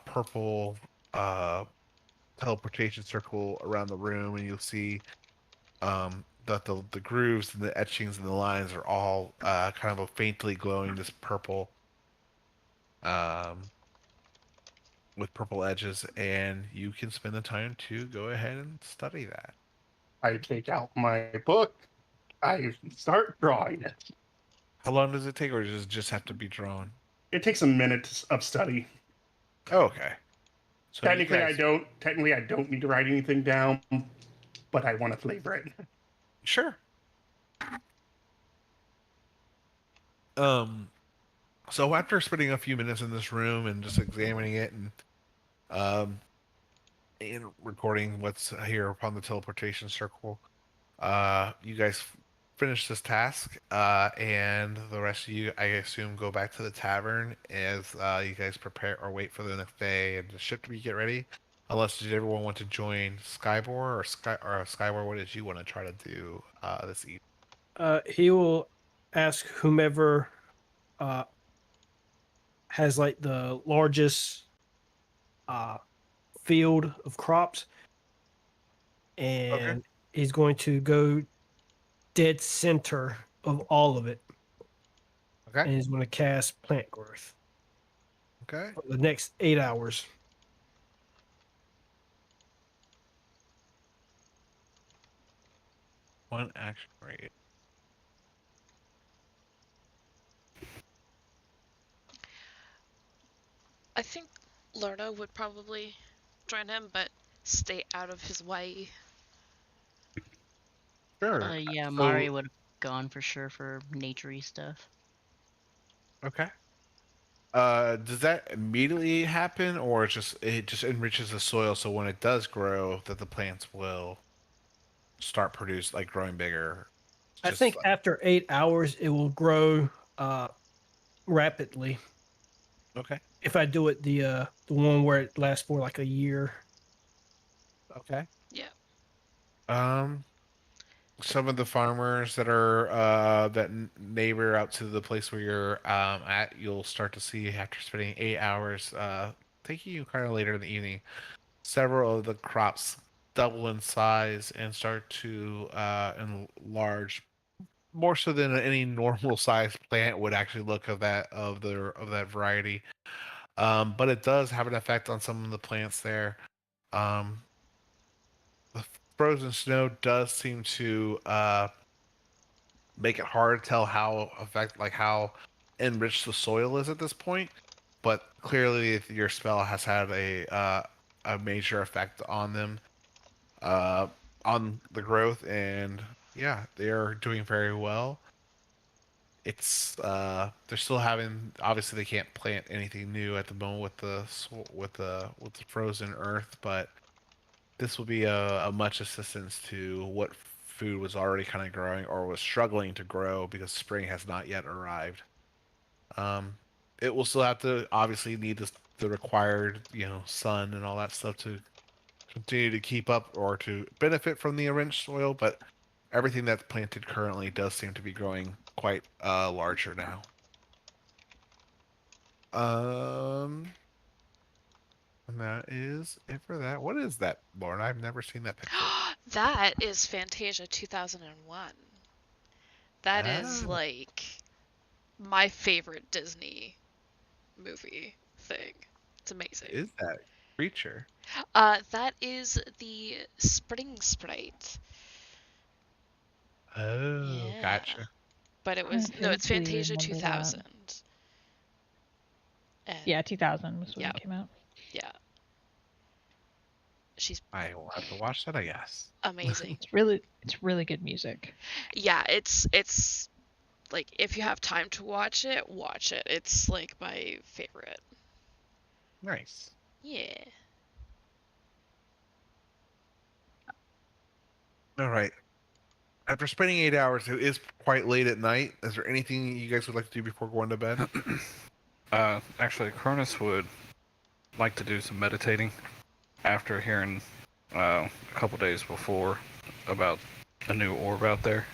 purple teleportation circle around the room, and you'll see that the grooves and the etchings and the lines are all kind of a faintly glowing this purple um, with purple edges, and you can spend the time to go ahead and study that. I take out my book. I start drawing it. How long does it take, or does it just have to be drawn? It takes a minute of study. Oh, okay. So you Technically, guys, I don't need to write anything down, but I want to flavor it. sure. Um, so after spending a few minutes in this room and just examining it um and recording what's here upon the teleportation circle, you guys finish this task, and the rest of you, I assume, go back to the tavern as you guys prepare or wait for the next day and the ship to be get ready. Unless did everyone want to join Skybor or Skybor? What did you want to try to do this evening? He will ask whomever has like the largest uh, field of crops, Okay. and he's going to go dead center of all of it, Okay. and he's going to cast plant growth Okay. for the next 8 hours. One action rate. I think Lorna would probably join him, but stay out of his way. Sure. Yeah, So Mari would have gone for sure for naturey stuff. okay. Does that immediately happen, or it just enriches the soil so when it does grow, that the plants will start growing bigger? I Just think after 8 hours, it will grow rapidly. okay. If I do it the one where it lasts for like a year. Okay. Yeah. Um, some of the farmers that are neighbor out to the place where you're at, you'll start to see after spending 8 hours, taking you kind of later in the evening, several of the crops double in size and start to enlarge more so than any normal sized plant would actually look of that variety. But it does have an effect on some of the plants there. Um, the frozen snow does seem to make it hard to tell how enriched the soil is at this point. But clearly, your spell has had a major effect on them, uh, on the growth, and yeah, they are doing very well. It's they're still having, obviously they can't plant anything new at the moment with the frozen earth, but this will be a much assistance to what food was already kind of growing or was struggling to grow because spring has not yet arrived. Um, it will still have to obviously need the required sun and all that stuff to continue to keep up or to benefit from the enriched soil, but everything that's planted currently does seem to be growing quite larger now. Um, and that is it for that. What is that, Lauren? I've never seen that picture. That is Fantasia 2001. That is Ah, like my favorite Disney movie thing. It's amazing. is that creature? That is the spring sprite. Oh, Yeah. gotcha. But it I was no, it's vaguely Fantasia remember that. 2000. And Yeah, 2000 was when yeah, it came out. yeah, she's I will have to watch that, I guess. amazing. It's really good music. Yeah, it's like if you have time to watch it, watch it. It's like my favorite. Nice. Yeah. All right. After spending 8 hours, it is quite late at night. Is there anything you guys would like to do before going to bed? Actually, Cronus would like to do some meditating after hearing a couple days before about a new orb out there.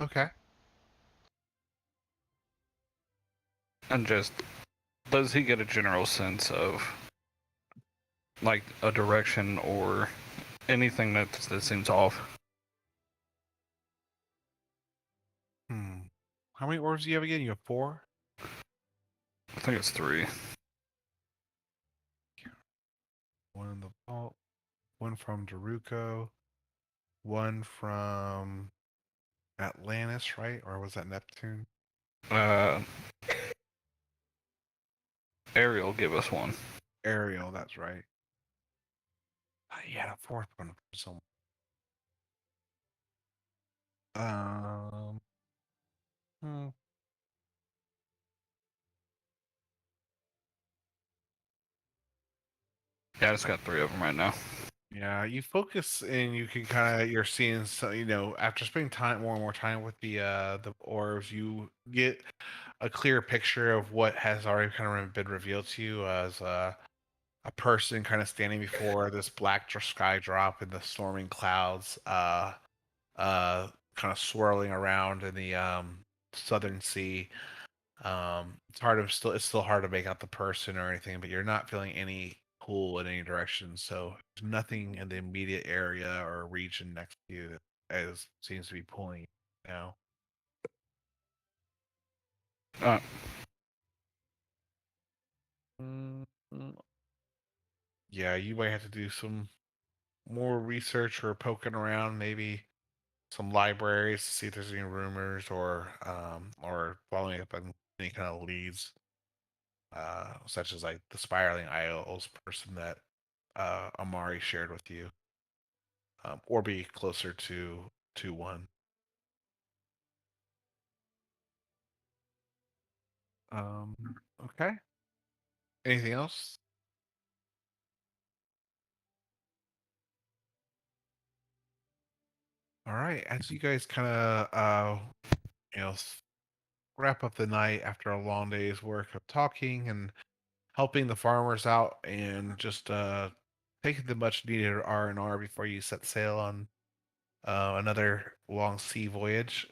Okay. And just, does he get a general sense of like a direction or anything that seems off? How many orbs do you have again? You have 4? I think it's 3. One in the vault, one from Daruko, one from Atlantis, right? Or was that Neptune? Uh, Ariel give us one. Ariel, that's right. He had a 4th one from someone. Hmm. Yeah, I just got 3 of them right now. Yeah, you focus and you can kind of you're seeing so after spending more and more time with the orbs, you get a clear picture of what has already kind of been revealed to you as a person kind of standing before this black sky drop in the storming clouds, kind of swirling around in the southern sea. It's still hard to make out the person or anything, but you're not feeling any pull in any direction. So there's nothing in the immediate area or region next to you that seems to be pulling you now. Uh, Yeah, you might have to do some more research or poking around, maybe some libraries to see if there's any rumors or following up on any kind of leads, such as like the spiraling isles person that Amari shared with you, or be closer to one. Um, okay. Anything else? All right. As you guys kind of you know wrap up the night after a long day's work of talking and helping the farmers out and just taking the much needed R&R before you set sail on another long sea voyage.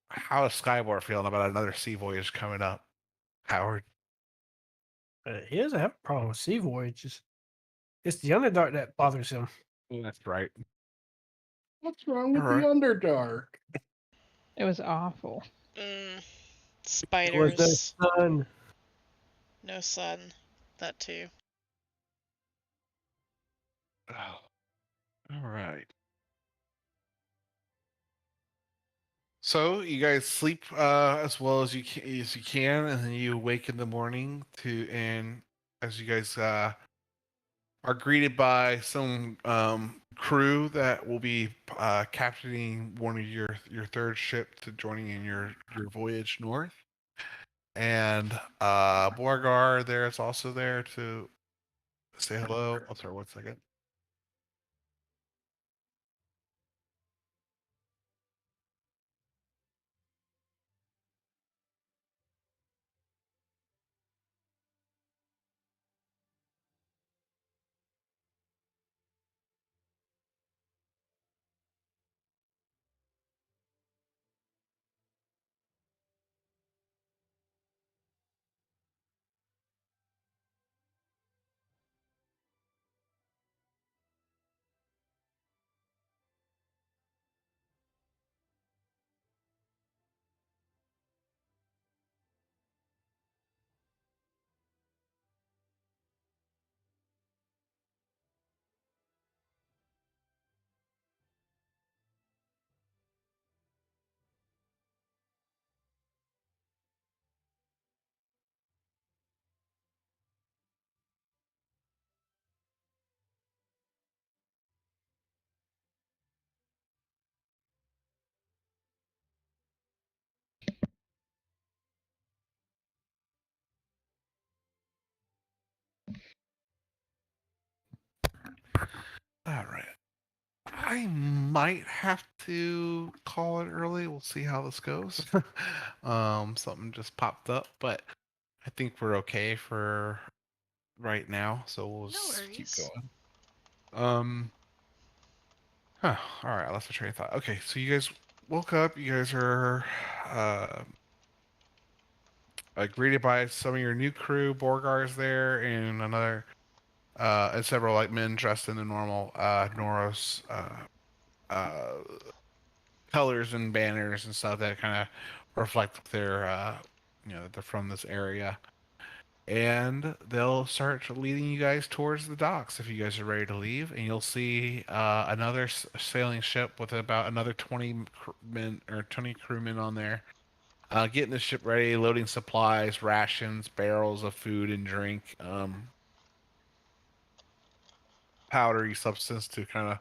How is Skyward feeling about another sea voyage coming up, Howard? He doesn't have a problem with sea voyages. It's the Underdark that bothers him. That's right. What's wrong with Alright. the Underdark? It was awful. It was the Spiders, sun. no sun, that too. Oh, all right. So you guys sleep as well as you can, and then you wake in the morning and as you guys are greeted by some crew that will be captaining one of your third ship to joining in your voyage north, and Borgar there is also there to say hello. Oh, sorry, 1 second. All right. I might have to call it early. We'll see how this goes. Something just popped up, but I think we're okay for right now. So we'll No just keep worries. going. Huh. All right. Let's train of thought. Okay. So you guys woke up. You guys are uh, greeted by some of your new crew. Borgar's there, and another and several like men dressed in the normal Noros uh, colors and banners and stuff that kind of reflect their they're from this area. And they'll start leading you guys towards the docks if you guys are ready to leave. And you'll see another sailing ship with about another 20 men or 20 crewmen on there, getting the ship ready, loading supplies, rations, barrels of food and drink, powdery substance to kind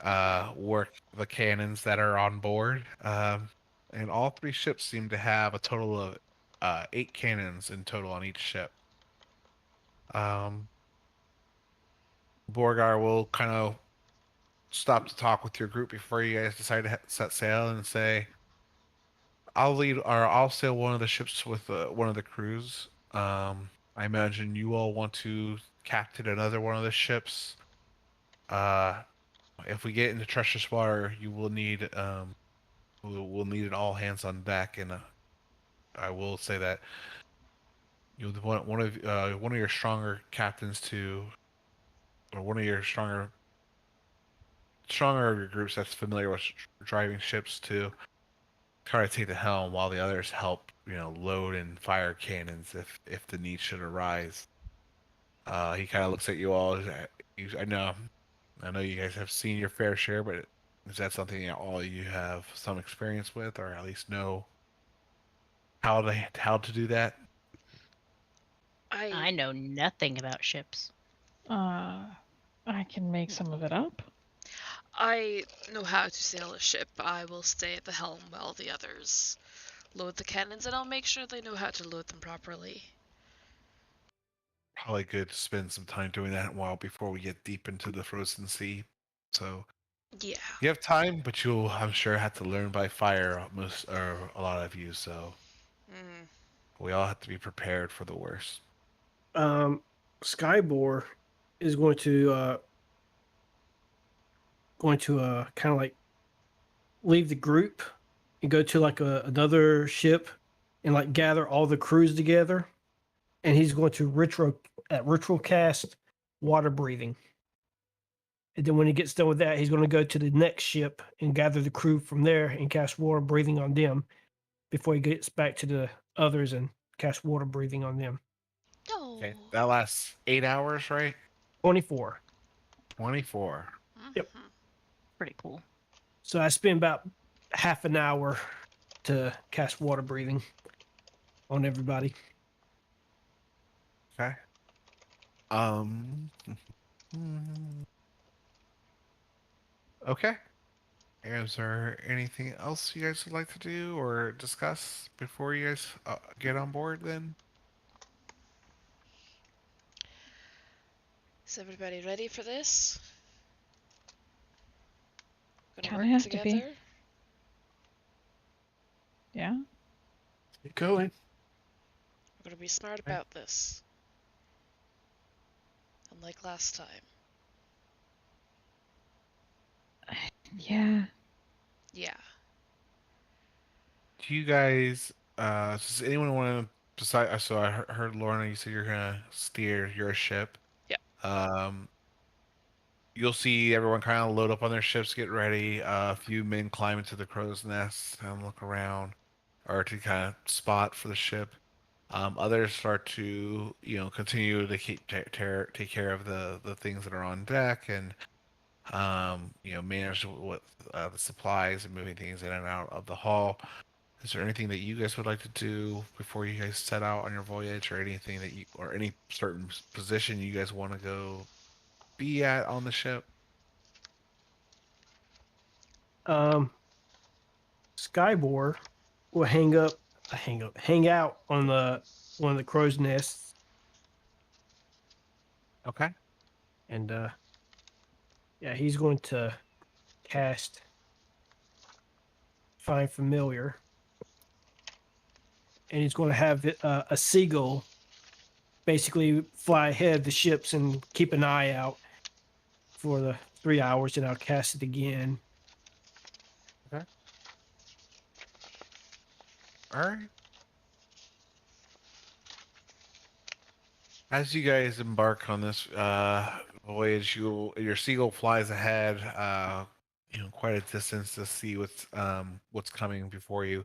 of work the cannons that are on board. And all three ships seem to have a total of 8 cannons in total on each ship. Borgar will kind of stop to talk with your group before you guys decide to set sail and say, I'll sail one of the ships with one of the crews. I imagine you all want to captain another one of the ships. Uh, if we get into treacherous water, you will need we'll need an all hands on deck, and I will say that you want one of your stronger captains to, or one of your stronger of your groups that's familiar with driving ships to try to take the helm, while the others help load and fire cannons if the need should arise. He kind of looks at you all. I know you guys have seen your fair share, but is that something that all you have some experience with, or at least know how to do that? I know nothing about ships. I can make some of it up. I know how to sail a ship. I will stay at the helm while the others load the cannons, and I'll make sure they know how to load them properly. Probably good to spend some time doing that a while before we get deep into the frozen sea. So Yeah. you have time, but you'll, I'm sure, have to learn by fire, most or a lot of you. So Mm. we all have to be prepared for the worst. Skybor is going to kind of like leave the group and go to like another ship and like gather all the crews together, and he's going to ritual cast water breathing. And then when he gets done with that, he's going to go to the next ship and gather the crew from there and cast water breathing on them before he gets back to the others and cast water breathing on them. No. Okay, that lasts 8 hours, right? 24. 24. Yep. Pretty cool. So I spend about half an hour to cast water breathing on everybody. Okay. Okay. Is there anything else you guys would like to do or discuss before you guys get on board then? Is everybody ready for this? Gonna Kinda work have to be. together? Yeah. Keep going. We're gonna be smart about this. Unlike last time. Yeah. Yeah. Do you guys, does anyone want to, so I heard Lorna, you said you're gonna steer your ship. Yeah. You'll see everyone kind of load up on their ships, get ready. A few men climb into the crow's nest and look around, or to kind of spot for the ship. Others start to, continue to take care of the things that are on deck and, manage what the supplies and moving things in and out of the hull. Is there anything that you guys would like to do before you guys set out on your voyage, or anything that or any certain position you guys want to go be at on the ship? Skybor will hang out on one of the crow's nests, Okay. and Yeah, he's going to cast Find Familiar. And he's going to have a seagull basically fly ahead of the ships and keep an eye out for the 3 hours, and I'll cast it again. All right. As you guys embark on this voyage, your seagull flies ahead, quite a distance to see what's coming before you.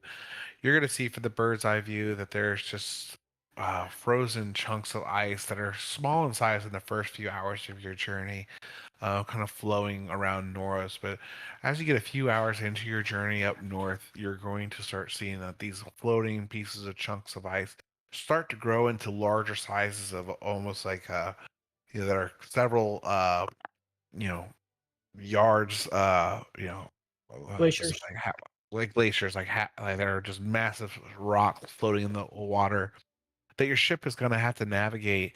You're gonna see from the bird's eye view that there's just frozen chunks of ice that are small in size in the first few hours of your journey, kind of flowing around Noros. But as you get a few hours into your journey up north, you're going to start seeing that these floating pieces of chunks of ice start to grow into larger sizes of almost like that are several you know yards Glaciers. like glaciers like they're just massive rocks floating in the water that your ship is going to have to navigate.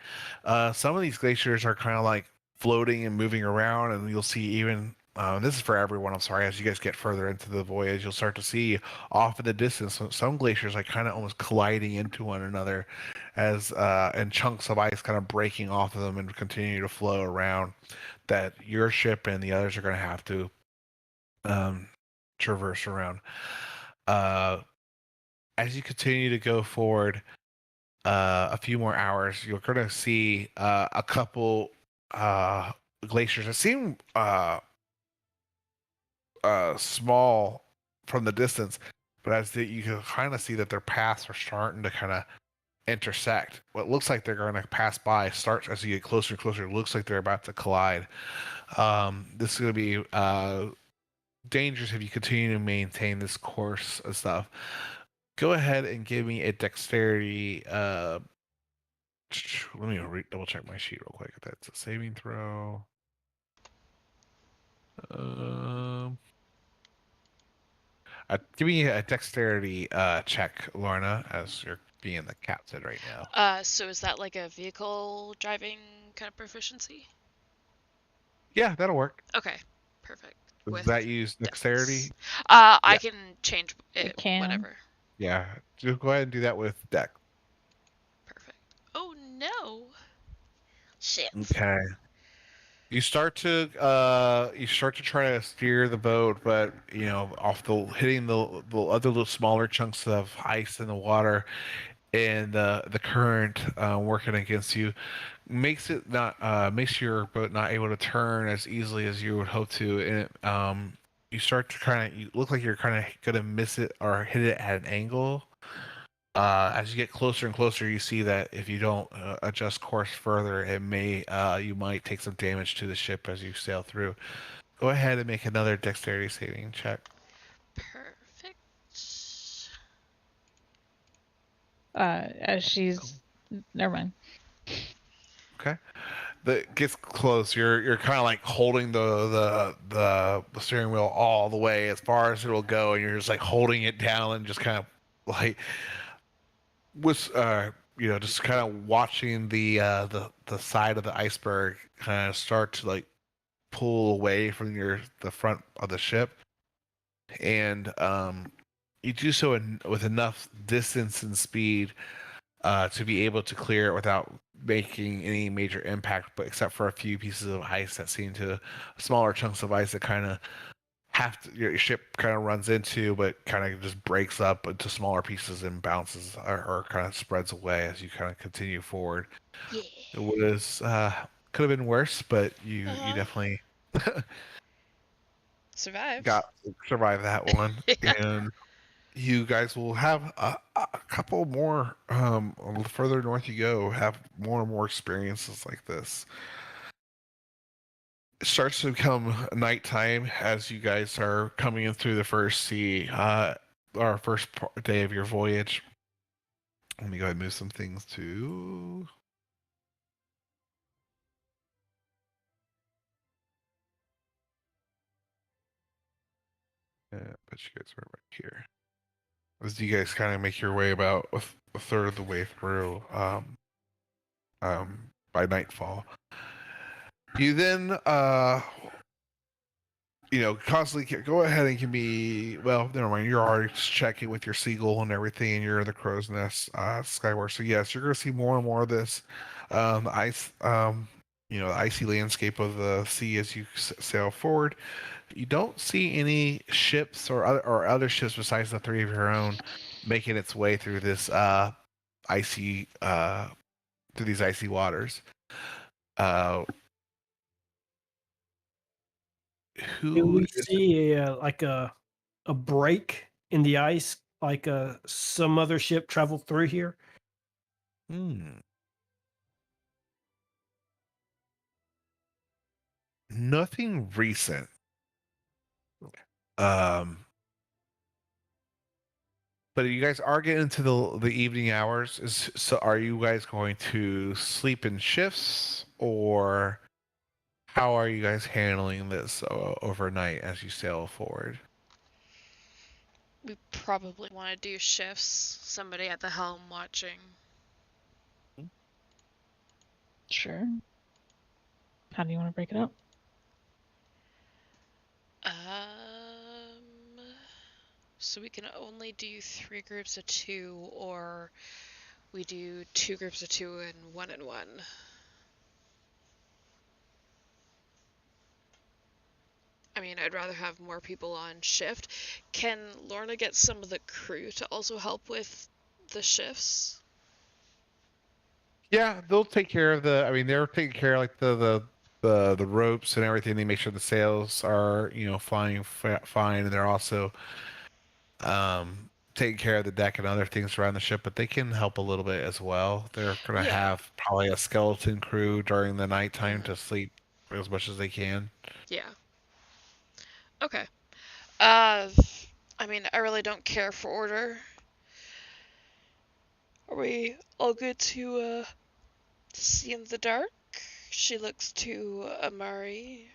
Some of these glaciers are kind of like floating and moving around, and you'll see even. This is for everyone. I'm sorry. As you guys get further into the voyage, you'll start to see off in the distance some glaciers like kind of almost colliding into one another, as and chunks of ice kind of breaking off of them and continue to flow around. That your ship and the others are going to have to traverse around. As you continue to go forward, a few more hours, you're going to see a couple glaciers that seem small from the distance, but you can kind of see that their paths are starting to kind of intersect. What looks like they're going to pass by starts as you get closer and closer. It looks like they're about to collide. This is going to be dangerous if you continue to maintain this course and stuff. Go ahead and give me a dexterity. Let me double check my sheet real quick. If that's a saving throw. Give me a dexterity check, Lorna, as you're being the captain right now. So is that like a vehicle driving kind of proficiency? Yeah, that'll work. Okay, perfect. Does that use dexterity? I can change it can. whenever. Yeah, just go ahead and do that with dex. Perfect. Oh no. Shit. Okay. You start to try to steer the boat, but off hitting the other little smaller chunks of ice in the water, and the current working against you makes your boat not able to turn as easily as you would hope to, and you start to you look like you're kind of gonna miss it or hit it at an angle. As you get closer and closer, you see that if you don't adjust course further, you might take some damage to the ship as you sail through. Go ahead and make another dexterity saving check. Perfect. As she's, never mind. Okay. That gets close. You're kind of like holding the steering wheel all the way as far as it'll go, and you're just like holding it down and just kind of like with just kind of watching the side of the iceberg kind of start to like pull away from the front of the ship, and you do so with enough distance and speed to be able to clear it without making any major impact, but except for a few pieces of ice that seem to smaller chunks of ice that kind of your ship kind of runs into, but kind of just breaks up into smaller pieces and bounces or kind of spreads away as you kind of continue forward. Yeah. It was could have been worse, but you definitely survived that one. Yeah. And you guys will have a couple more further north you go, have more and more experiences like this. It starts to become nighttime as you guys are coming in through the first sea, our first day of your voyage. Let me go ahead and move some things to. But you guys are right here. As you guys kind of make your way about a third of the way through, by nightfall, you then constantly go ahead and can be. Well, never mind. You're already checking with your seagull and everything, and you're in the crow's nest, skyward. So yes, you're going to see more and more of this ice. The icy landscape of the sea as you sail forward. You don't see any ships or other ships besides the three of your own making its way through this icy through these icy waters. Do Who we is see a break in the ice, like some other ship traveled through here? Nothing recent. But you guys are getting into the evening hours. So are you guys going to sleep in shifts, or how are you guys handling this overnight as you sail forward? We probably want to do shifts. Somebody at the helm watching. Sure. How do you want to break it up? So we can only do 3 groups of 2, or we do 2 groups of 2 and 1 and 1. I mean, I'd rather have more people on shift. Can Lorna get some of the crew to also help with the shifts? Yeah, they'll take care of the. I mean, they're taking care of like the ropes and everything. They make sure the sails are flying fine, and they're also taking care of the deck and other things around the ship. But they can help a little bit as well. They're gonna Yeah. have probably a skeleton crew during the nighttime to sleep as much as they can. Yeah. Okay. I mean, I really don't care for order. Are we all good to see in the dark? She looks to Amari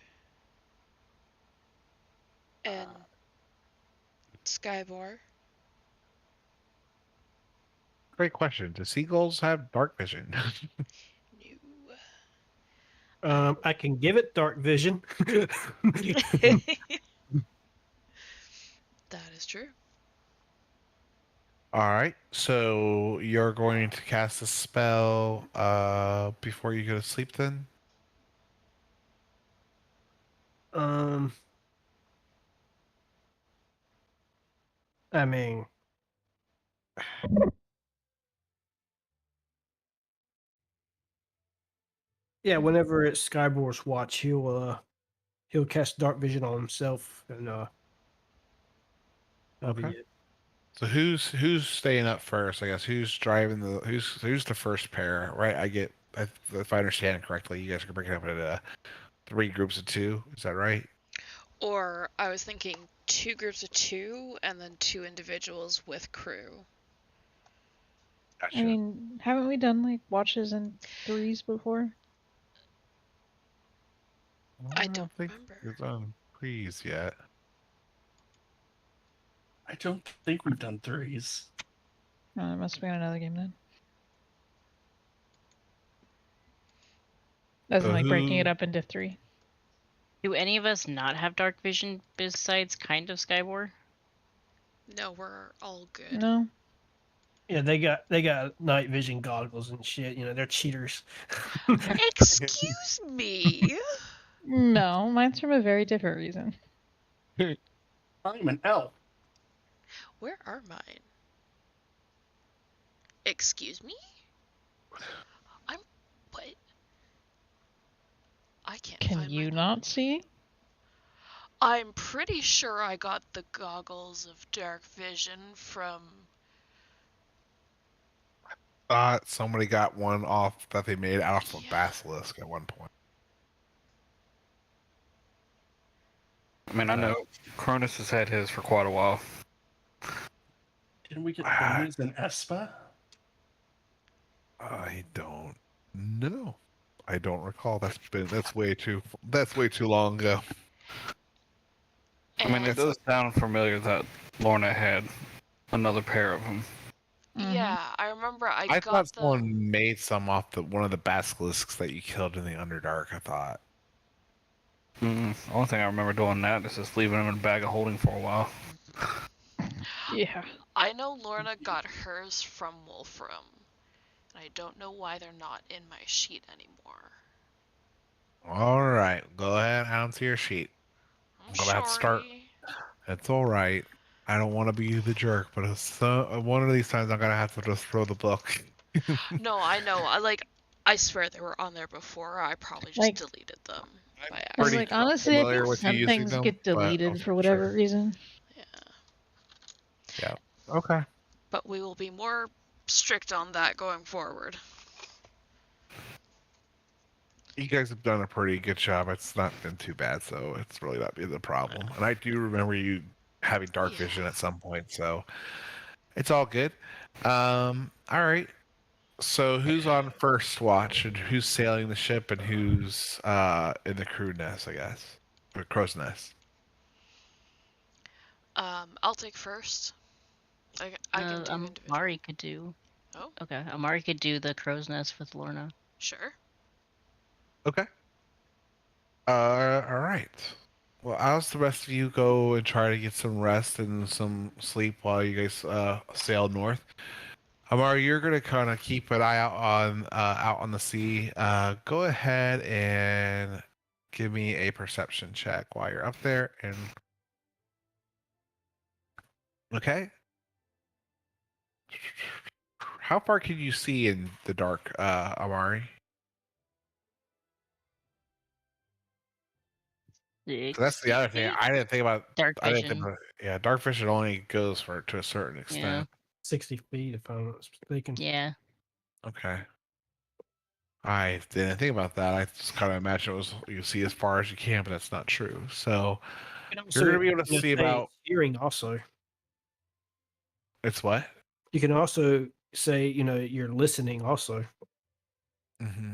and Skybor. Great question. Do seagulls have dark vision? No. I can give it dark vision. That is true. All right. So you're going to cast a spell before you go to sleep then? I mean, yeah, whenever it's Skybore's watch, he'll cast dark vision on himself, and that'll be Okay. it. So who's staying up first? I guess who's driving who's the first pair, right? If I understand correctly, you guys are breaking up into 3 groups of 2. Is that right? Or I was thinking 2 groups of 2 and then 2 individuals with crew. Gotcha. I mean, haven't we done like watches in 3s before? I don't think remember. we've done threes yet. I don't think we've done 3s. Oh, it must have been another game then. As in, like, breaking it up into 3. Do any of us not have dark vision besides kind of Skybor? No, we're all good. No? Yeah, they got night vision goggles and shit. They're cheaters. Excuse me. No, mine's from a very different reason. I'm an elf. Where are mine? Excuse me? What? I can't Can find you mine. not see? I'm pretty sure I got the goggles of dark vision from... Thought somebody got one off that they made out of a basilisk at one point. I mean, I know Cronus has had his for quite a while. Didn't we get Hermes and Espa? I don't know. I don't recall. That's way too long ago. I mean, it And- does sound familiar that Lorna had another pair of them. Yeah, I remember I thought got someone made some off one of the basilisks that you killed in the Underdark. I thought. Only thing I remember doing that is just leaving them in a bag of holding for a while. Yeah. I know Lorna got hers from Wolfram, and I don't know why they're not in my sheet anymore. All right, go ahead onto your sheet. I'm gonna have to start. sorry. It's all right. I don't want to be the jerk, but one of these times I'm gonna have to just throw the book. No, I know. I swear they were on there before. I probably just Like- deleted them by I was Pretty accident. like, honestly, I familiar think with you some using things them, get but I deleted wasn't for whatever sure. reason. Yeah. Okay. But we will be more strict on that going forward. You guys have done a pretty good job. It's not been too bad, so it's really not been the problem. And I do remember you having dark vision at some point, so it's all good. All right. So who's on first watch, and who's sailing the ship, and who's in the crew nest, I guess, or crow's nest? I'll take first. I can do individual. Amari could do. Oh, Okay, Amari could do the crow's nest with Lorna. sure. Okay. All right. Well, how's the rest of you go and try to get some rest and some sleep while you guys sail north? Amari, you're gonna kind of keep an eye out on the sea. Go ahead and give me a perception check while you're up there. And okay, how far can you see in the dark, Amari? So that's the other thing. I didn't think about. Dark I didn't think vision. about. Yeah, dark vision only goes for to a certain extent. 60 feet, if I'm not mistaken. Yeah. Okay. I didn't think about that. I just kind of imagine it was you see as far as you can, but that's not true. So you're going to be able to see about. Hearing also. It's what? You can also say, you're listening also. Mm-hmm.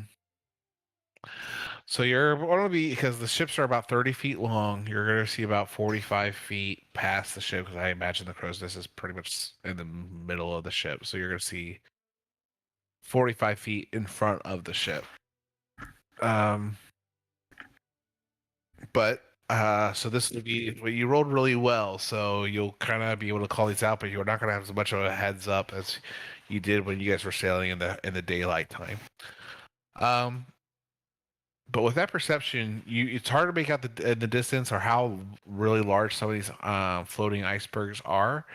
So you're going to be, because the ships are about 30 feet long, you're going to see about 45 feet past the ship, because I imagine the crow's nest is pretty much in the middle of the ship. So you're going to see 45 feet in front of the ship. But so this would be, well, you rolled really well, so you'll kind of be able to call these out, but you're not going to have as much of a heads up as you did when you guys were sailing in the daylight time. But with that perception, it's hard to make out the distance or how really large some of these floating icebergs are.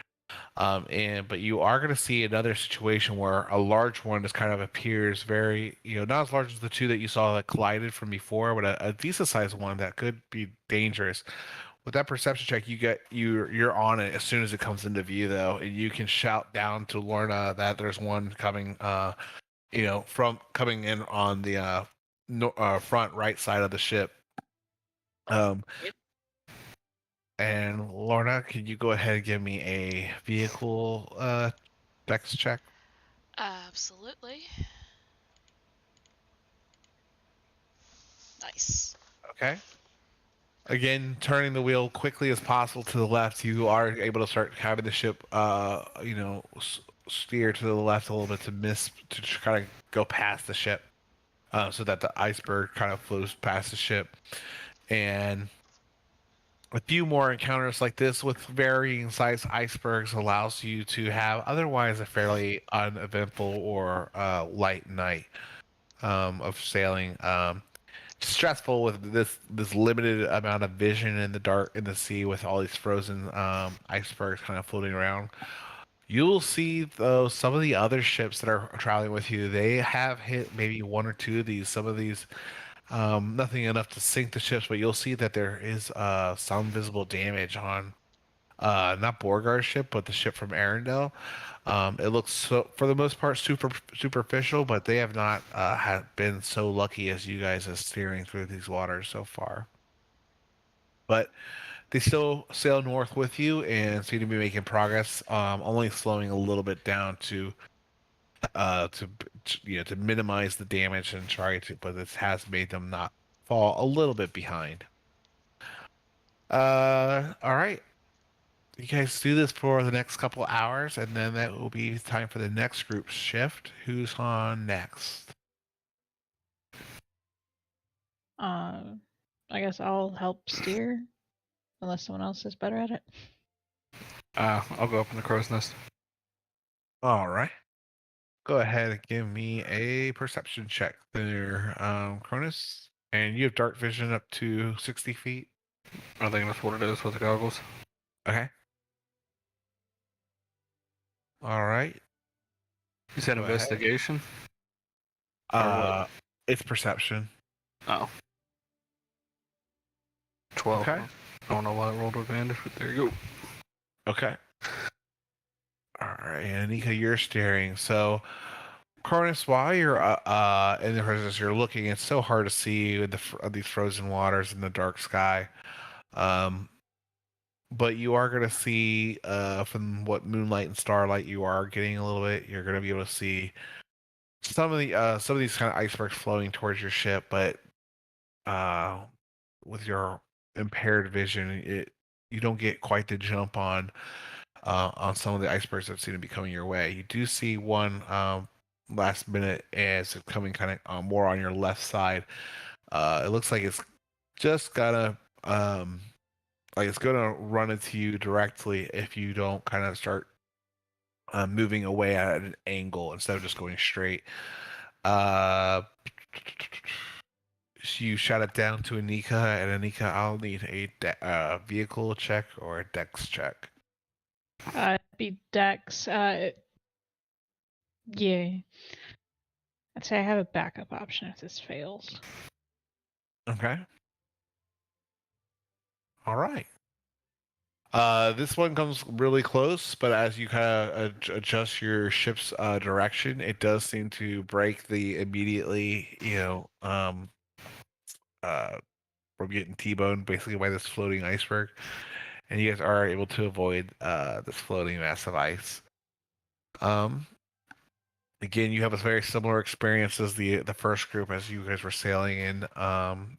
But you are going to see another situation where a large one just kind of appears very, not as large as the two that you saw that collided from before, but a decent sized one that could be dangerous. With that perception check, you're on it as soon as it comes into view, though, and you can shout down to Lorna that there's one coming, from coming in on the front right side of the ship. And Lorna, can you go ahead and give me a vehicle dex check? Absolutely. Nice. Okay. Again, turning the wheel quickly as possible to the left, you are able to start having the ship, steer to the left a little bit to kind of go past the ship, so that the iceberg kind of flows past the ship. And a few more encounters like this with varying size icebergs allows you to have otherwise a fairly uneventful or light night of sailing. Stressful with this limited amount of vision in the dark in the sea with all these frozen icebergs kind of floating around. You'll see though some of the other ships that are traveling with you, they have hit maybe one or two of these. Some of these, nothing enough to sink the ships, but you'll see that there is some visible damage on not Borgar's ship, but the ship from Arendelle. It looks so, for the most part, superficial, but they have not been so lucky as you guys as steering through these waters so far. But they still sail north with you and seem to be making progress. Only slowing a little bit down to minimize the damage and try to, but this has made them not fall a little bit behind. All right. You guys do this for the next couple hours, and then that will be time for the next group shift. Who's on next? I guess I'll help steer, unless someone else is better at it. I'll go up in the crow's nest. All right. Go ahead and give me a perception check there, Cronus. And you have dark vision up to 60 feet. I think that's what it is with the goggles. Okay. All right. You said Go ahead. investigation? Or what? It's perception. Oh. 12. Okay. I don't know why I rolled advantage, but there you go. Okay. All right, and Anika, you're staring. So, Cronus, while you're in the process, you're looking. It's so hard to see with these frozen waters in the dark sky. But you are going to see from what moonlight and starlight you are getting a little bit. You're going to be able to see some of these kind of icebergs floating towards your ship, but with your impaired vision, you don't get quite the jump on some of the icebergs that seem to be coming your way. You do see one last minute as it's coming kind of more on your left side. It looks like it's just gonna run into you directly if you don't kind of start moving away at an angle instead of just going straight. You shot it down to Anika, and Anika, I'll need a vehicle check or a dex check. It'd be Dex. Yeah. I'd say I have a backup option if this fails. Okay. All right. This one comes really close, but as you kind of adjust your ship's direction, it does seem to break the immediately, from getting T-boned basically by this floating iceberg, and you guys are able to avoid this floating mass of ice. Again, you have a very similar experience as the first group as you guys were sailing in.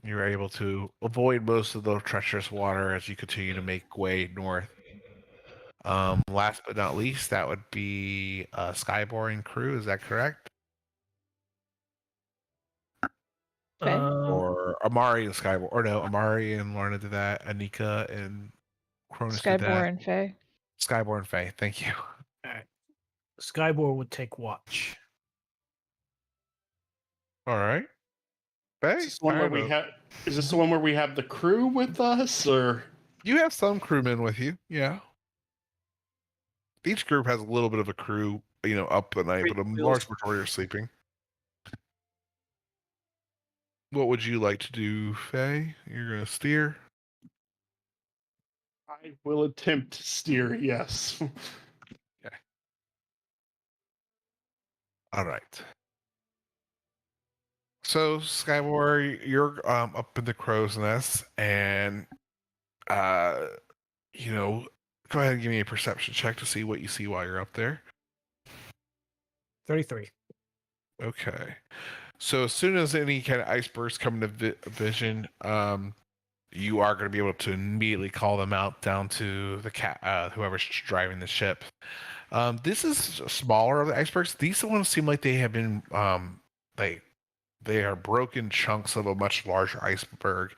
You were able to avoid most of the treacherous water as you continue to make way north. Last but not least, that would be Skyboring crew. Is that correct? Or Amari and Skyboard? Or no, Amari and Lorna did that. Anika and Cronus did that. Skyboard and Faye. Skyboard and Faye. Thank you. Skyboard would take watch. All right. Faye, Is this one where we have? Is this the one where we have the crew with us, or you have some crewmen with you? Yeah. Each group has a little bit of a crew, up at night, but a large majority are sleeping. What would you like to do, Faye? You're gonna steer? I will attempt to steer? Yes. Okay. All right. So, Skywar, you're up in the crow's nest, and go ahead and give me a perception check to see what you see while you're up there. 33. Okay. So as soon as any kind of icebergs come into vision, you are going to be able to immediately call them out down to the whoever's driving the ship. This is smaller of the icebergs. These ones seem like they have been they are broken chunks of a much larger iceberg,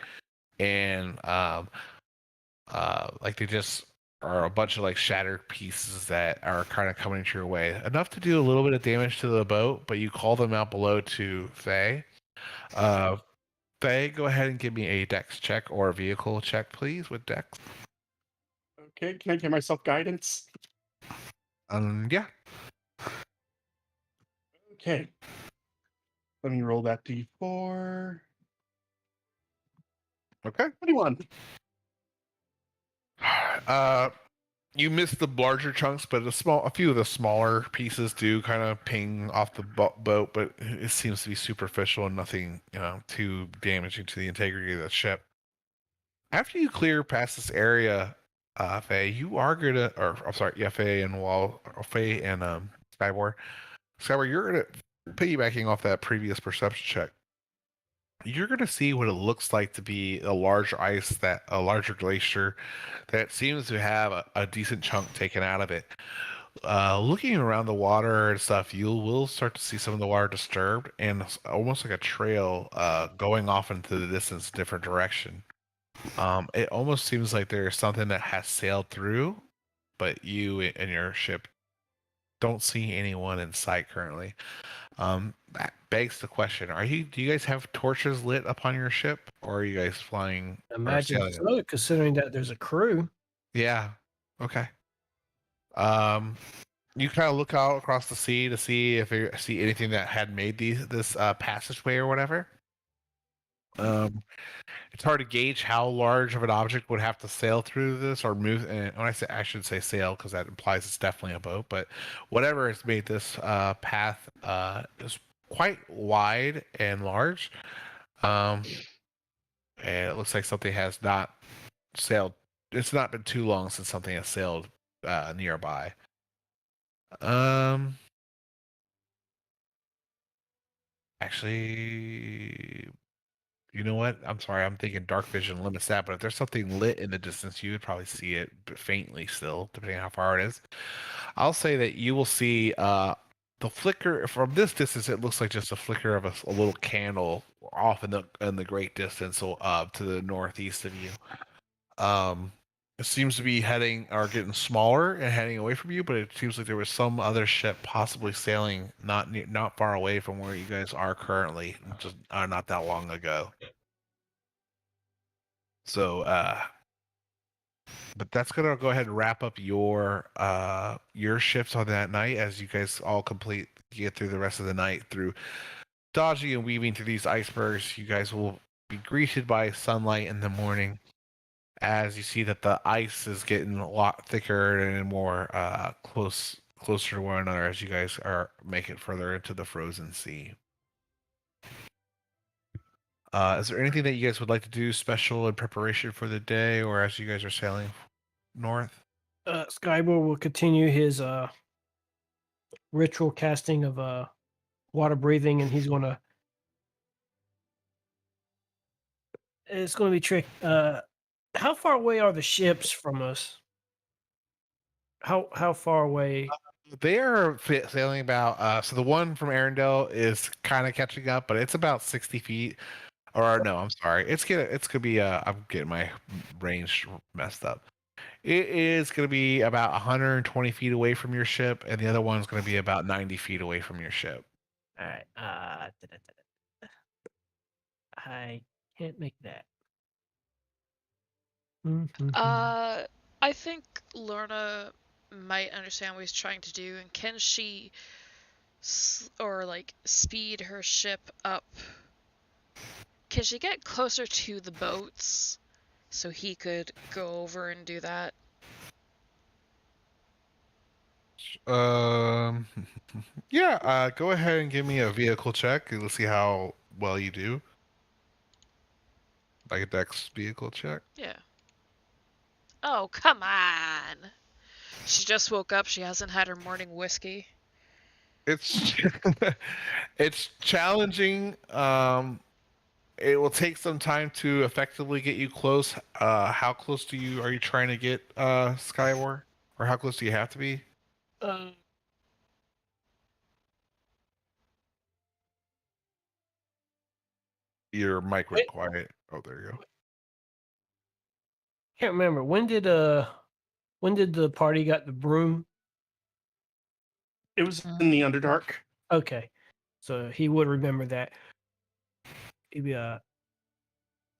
and they just are a bunch of shattered pieces that are kind of coming to your way. Enough to do a little bit of damage to the boat, but you call them out below to Faye. Faye, go ahead and give me a dex check or a vehicle check, please, with dex. Okay, can I give myself guidance? Yeah. Okay. Let me roll that d4. Okay. 21. You missed the larger chunks, but a few of the smaller pieces do kind of ping off the boat, but it seems to be superficial and nothing, too damaging to the integrity of the ship. After you clear past this area, Faye, you are gonna, or I'm sorry, yeah, Faye and Skyward. Skyward, you're gonna piggybacking off that previous perception check. You're going to see what it looks like to be a larger glacier that seems to have a decent chunk taken out of it. Looking around the water and stuff, you will start to see some of the water disturbed and almost like a trail going off into the distance, different direction. It almost seems like there's something that has sailed through, but you and your ship don't see anyone in sight currently. That begs the question: do you guys have torches lit upon your ship, or are you guys flying or Imagine sailing? so, considering that there's a crew. Yeah. Okay. Um, you kind of look out across the sea to see if you see anything that had made this passageway or whatever. It's hard to gauge how large of an object would have to sail through this or move. And when I should say sail because that implies it's definitely a boat. But whatever has made this path is quite wide and large. And it looks like something has not sailed. It's not been too long since something has sailed nearby. Actually, you know what? I'm sorry. I'm thinking dark vision limits that, but if there's something lit in the distance, you would probably see it faintly still, depending on how far it is. I'll say that you will see the flicker from this distance. It looks like just a flicker of a little candle off in the great distance, so to the northeast of you. It seems to be heading or getting smaller and heading away from you, but it seems like there was some other ship possibly sailing not far away from where you guys are currently, just not that long ago. So, but that's gonna go ahead and wrap up your shifts on that night as you guys all get through the rest of the night through dodging and weaving through these icebergs. You guys will be greeted by sunlight in the morning as you see that the ice is getting a lot thicker and more closer to one another as you guys are making further into the frozen sea. Is there anything that you guys would like to do special in preparation for the day or as you guys are sailing north? Skybor will continue his ritual casting of water breathing, and he's gonna. It's gonna be trick. How far away are the ships from us? How far away? They are sailing about. So the one from Arendelle is kind of catching up, but it's about 60 feet. Or no, I'm sorry. It's gonna be. I'm getting my range messed up. It is gonna be about 120 feet away from your ship, and the other one's gonna be about 90 feet away from your ship. All right. I can't make that. I think Lorna might understand what he's trying to do, and can she speed her ship up? Can she get closer to the boats so he could go over and do that? Yeah. Go ahead and give me a vehicle check, and let's see how well you do. Like a dex vehicle check. Yeah. Oh, come on. She just woke up. She hasn't had her morning whiskey. It's it's challenging. It will take some time to effectively get you close. How close are you trying to get Skywar? Or how close do you have to be? Your mic went quiet. Oh, there you go. Can't remember when did the party got the broom? It was in the Underdark. Okay, so he would remember that. Maybe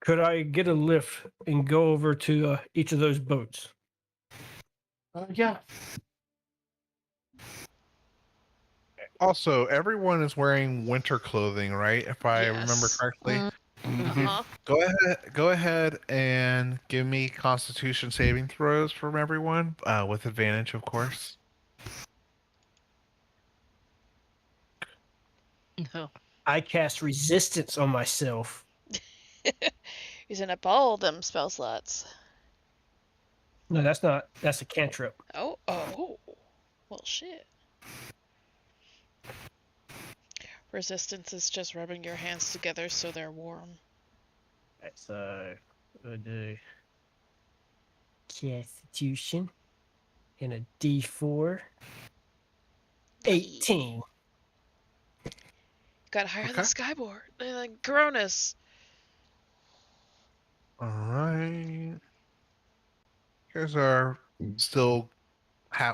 could I get a lift and go over to each of those boats? Yeah. Also, everyone is wearing winter clothing, right? If I remember Yes. correctly. Uh-huh. Go ahead and give me Constitution saving throws from everyone, with advantage, of course. No. I cast resistance on myself. Using up all them spell slots. No, that's a cantrip. Oh. Well, shit. Resistance is just rubbing your hands together so they're warm. So we'll do Constitution. And a D4. 18. Got higher Okay. than Skyboard. Cronus. All right. You guys are still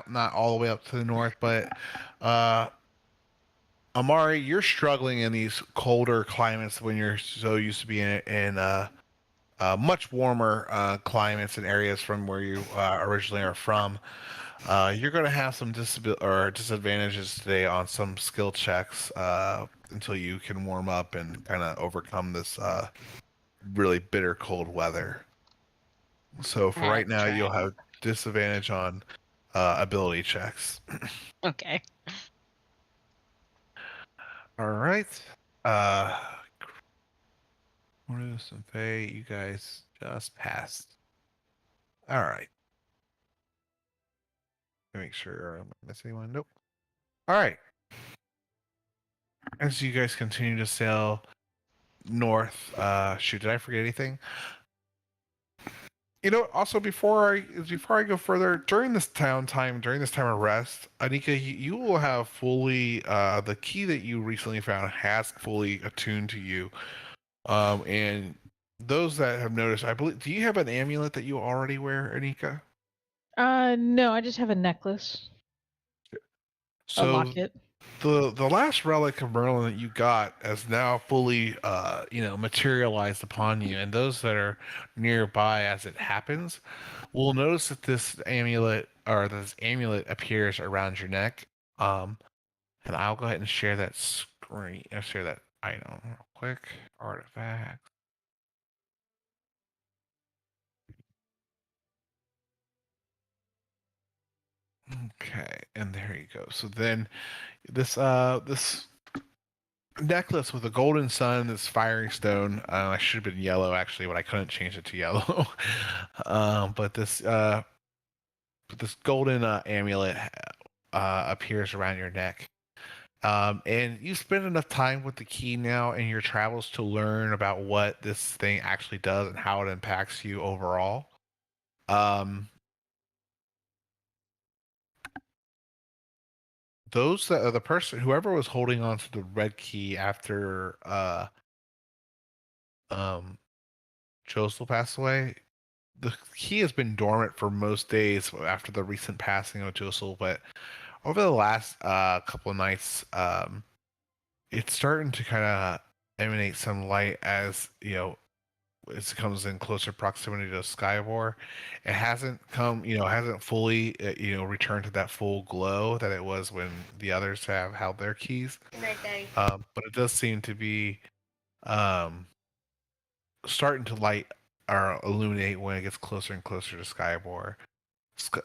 not all the way up to the north, but Amari, you're struggling in these colder climates when you're so used to being in much warmer climates and areas from where you originally are from. You're going to have some disadvantages today on some skill checks until you can warm up and kind of overcome this really bitter cold weather. So for right now, you'll have disadvantage on ability checks. Okay. All right. Mortis and Faye, you guys just passed. All right. Make sure I'm missing anyone. Nope. All right. As you guys continue to sail north, shoot, did I forget anything? You know, also before I go further, during this time of rest, Anika, you will have fully the key that you recently found has fully attuned to you. And those that have noticed, I believe, do you have an amulet that you already wear, Anika? No, I just have a necklace. A So locket. the last relic of Merlin that you got has now fully materialized upon you, and those that are nearby as it happens will notice that this amulet appears around your neck. And I'll go ahead and share that screen. I'll share that item real quick. Artifact. Okay, and there you go. So then this necklace with a golden sun, this firing stone. I should have been yellow actually, but I couldn't change it to yellow. But this golden amulet appears around your neck. And you spend enough time with the key now in your travels to learn about what this thing actually does and how it impacts you overall. Those that the person, whoever was holding on to the red key after um Josel passed away, the key has been dormant for most days after the recent passing of Josel, but over the last couple of nights, it's starting to kind of emanate some light as it comes in closer proximity to Skywar. It hasn't fully returned to that full glow that it was when the others have held their keys. But it does seem to be um, starting to light or illuminate when it gets closer and closer to Skybor.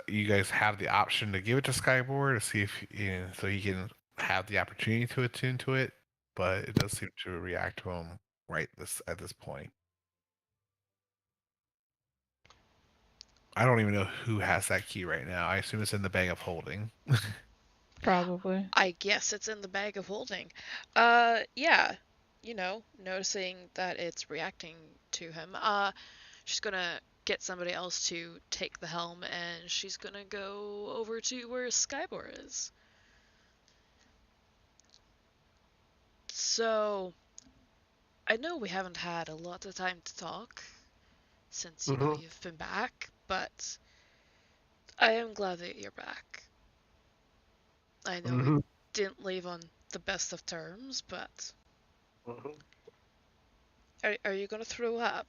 You guys have the option to give it to Skybor to see if so he can have the opportunity to attune to it, but it does seem to react to him at this point. I don't even know who has that key right now. I assume it's in the bag of holding. Probably. I guess it's in the bag of holding. Yeah. Noticing that it's reacting to him. She's gonna get somebody else to take the helm, and she's gonna go over to where Skybor is. So, I know we haven't had a lot of time to talk since, you've been back, but I am glad that you're back. I know we didn't leave on the best of terms, but are you gonna throw up?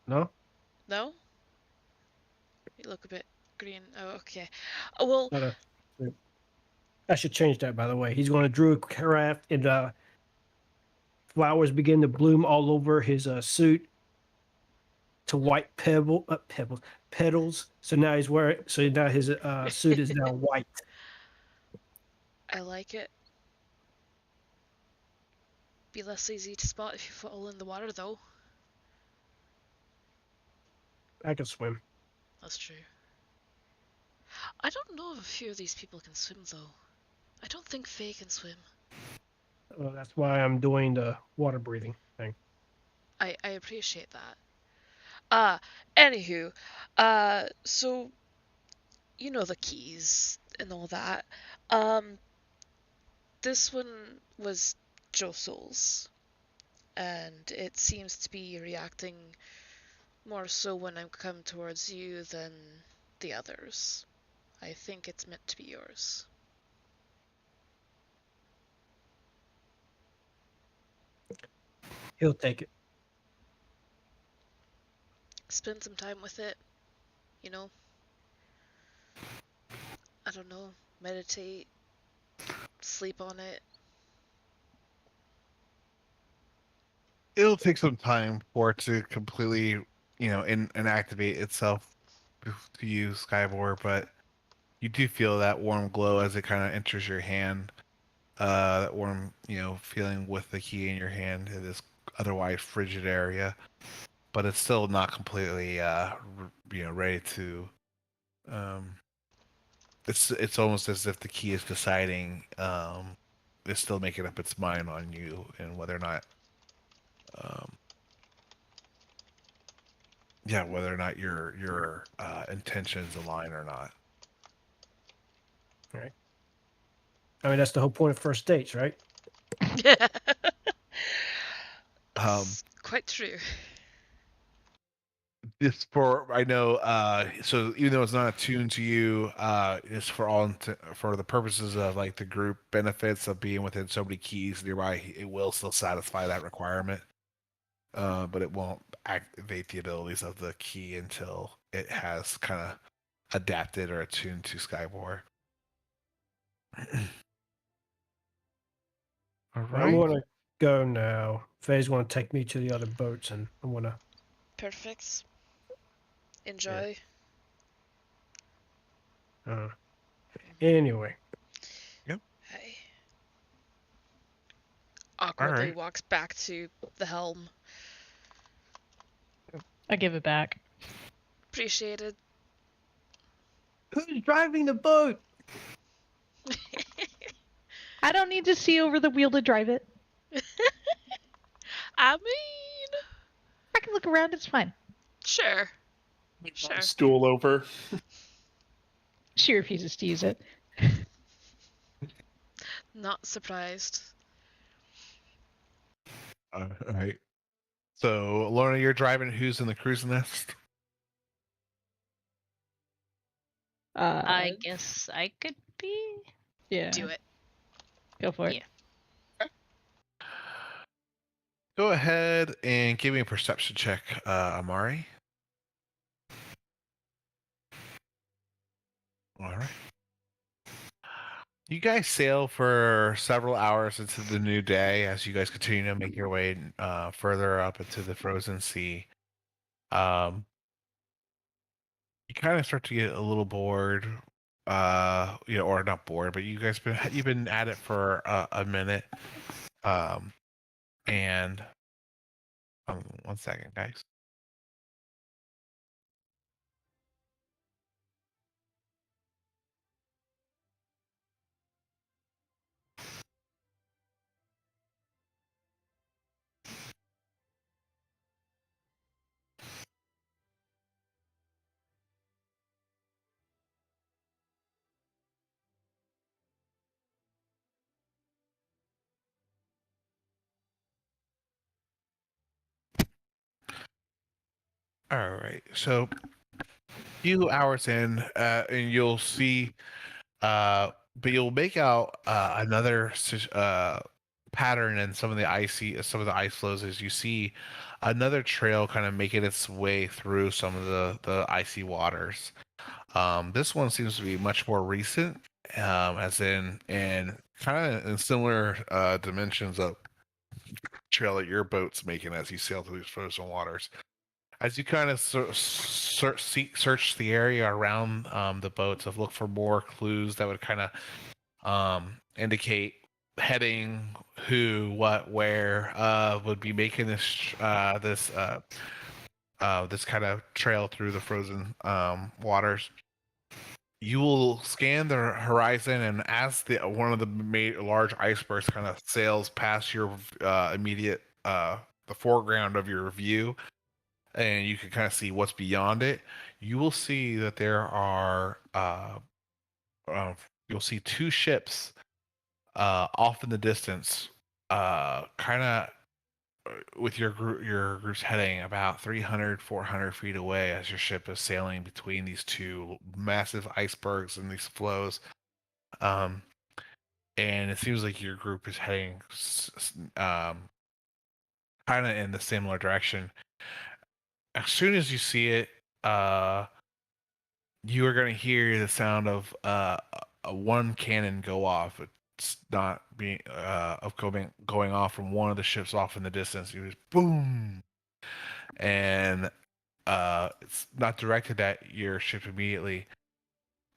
No? No? You look a bit green. Oh, okay. Oh, well, I should change that, by the way. He's going to Druid craft, and flowers begin to bloom all over his suit to white petals. So now his suit is now white. I like it. Be less easy to spot if you fall in the water, though. I can swim. That's true. I don't know if a few of these people can swim, though. I don't think Faye can swim. Well, that's why I'm doing the water breathing thing. I appreciate that. Anywho, so you know the keys and all that. This one was Josol's, and it seems to be reacting more so when I come towards you than the others. I think it's meant to be yours. He'll take it. Spend some time with it, you know? I don't know, meditate, sleep on it. It'll take some time for it to completely, and activate itself to you, Skyvor, but you do feel that warm glow as it kind of enters your hand. That warm, feeling with the key in your hand in this otherwise frigid area, but it's still not completely, ready to. It's almost as if the key is deciding, it's still making up its mind on you and whether or not, whether or not your intentions align or not. Right. I mean, that's the whole point of first dates, right? That's quite true. This for I know. So even though it's not attuned to you, it's for the purposes of like the group benefits of being within so many keys nearby. It will still satisfy that requirement, but it won't activate the abilities of the key until it has kind of adapted or attuned to Skyvor. All right. I'm gonna go now. Faye's gonna take me to the other boats, and I'm gonna. Perfect. Enjoy. Anyway. Hey. Awkwardly right. walks back to the helm. I give it back. Appreciated. Who's driving the boat? I don't need to see over the wheel to drive it. I mean, I can look around. It's fine. sure. Sure. Stool over. She refuses to use it. Not surprised. All right. So, Lorna, you're driving. Who's in the cruise nest? I guess I could be. Yeah. Do it. Go for it. Yeah. Go ahead and give me a perception check, Amari. All right. You guys sail for several hours into the new day as you guys continue to make your way further up into the frozen sea. You kind of start to get a little bored, or not bored, but you've been at it for a minute, and 1 second, guys. All right, so few hours in, and you'll see, but you'll make out another pattern in some of the ice flows as you see another trail kind of making its way through some of the icy waters. This one seems to be much more recent, as in and kind of in similar dimensions of trail that your boat's making as you sail through these frozen waters. As you kind of search the area around the boats, look for more clues that would kind of indicate heading, who, what, where would be making this kind of trail through the frozen waters. You will scan the horizon, and as one of the large icebergs kind of sails past your immediate the foreground of your view, and you can kind of see what's beyond it. You will see that there are you'll see two ships off in the distance, kind of with your group's heading about 300 400 feet away as your ship is sailing between these two massive icebergs and these flows. Um, and it seems like your group is heading kind of in the similar direction. As soon as you see it, you are going to hear the sound of a one cannon go off. It's not being of going off from one of the ships off in the distance. You just boom, and it's not directed at your ship immediately,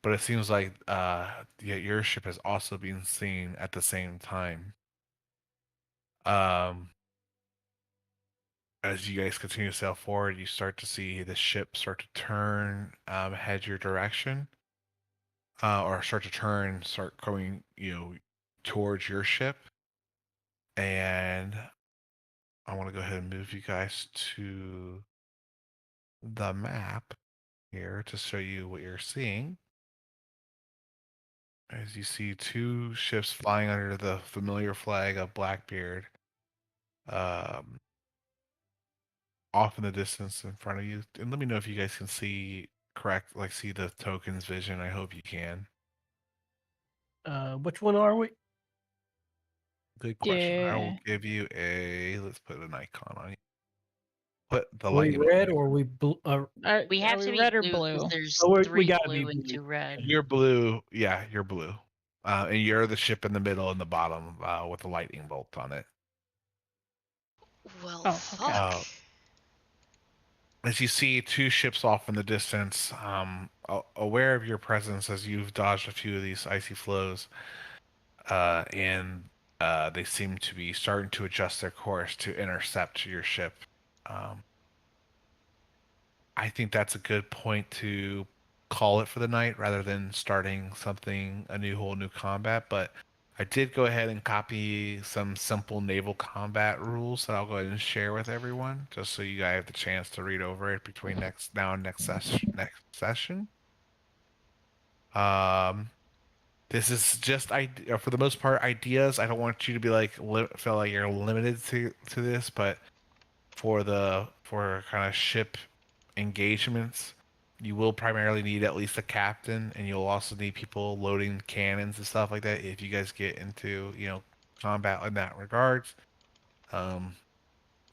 but it seems like your ship has also been seen at the same time. As you guys continue to sail forward, you start to see the ship start to turn, head your direction, or start going, towards your ship. And I want to go ahead and move you guys to the map here to show you what you're seeing. As you see two ships flying under the familiar flag of Blackbeard, off in the distance in front of you. And let me know if you guys can see see the tokens vision. I hope you can. Which one are we? Good question. I will Yeah. give you let's put an icon on you. Put the Are we lightning. red or are we blue? We have are to we be red or blue 'cause blue? there's we 3 gotta be blue and blue. 2 red. You're blue. Yeah, you're blue. And you're the ship in the middle and the bottom with the lightning bolt on it. Well, Oh, fuck. okay. As you see two ships off in the distance, aware of your presence as you've dodged a few of these icy flows, and they seem to be starting to adjust their course to intercept your ship. I think that's a good point to call it for the night rather than starting a whole new combat. But I did go ahead and copy some simple naval combat rules that I'll go ahead and share with everyone, just so you guys have the chance to read over it between now and next session. This is just for the most part ideas. I don't want you to be feel like you're limited to this, but for kind of ship engagements, you will primarily need at least a captain, and you'll also need people loading cannons and stuff like that if you guys get into combat in that regards.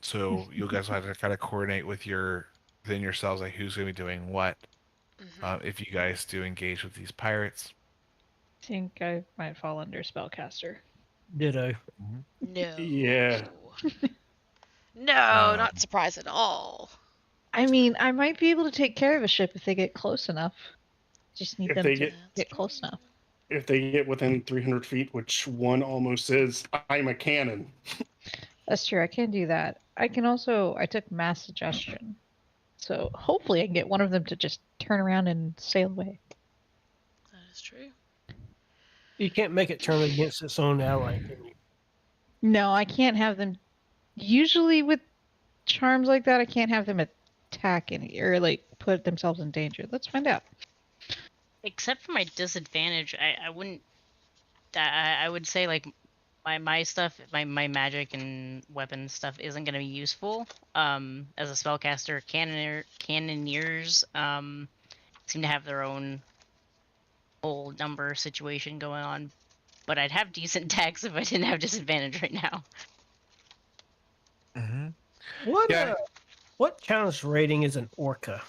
So you guys will have to kind of coordinate within yourselves, like who's going to be doing what. If you guys do engage with these pirates. I think I might fall under spellcaster. Ditto. No. Yeah. No, not surprised at all. I mean, I might be able to take care of a ship if they get close enough. Just need If them they to get close enough. If they get within 300 feet, which one almost is, I'm a cannon. That's true. I can do that. I took mass suggestion. So hopefully I can get one of them to just turn around and sail away. That is true. You can't make it turn against its own ally, can you? No, I can't have them. Usually with charms like that, I can't have them attack or put themselves in danger. Let's find out. Except for my disadvantage, I wouldn't. I would say like my stuff, my magic and weapon stuff isn't gonna be useful. As a spellcaster, cannoneers seem to have their own whole number situation going on, but I'd have decent decks if I didn't have disadvantage right now. What challenge rating is an orca?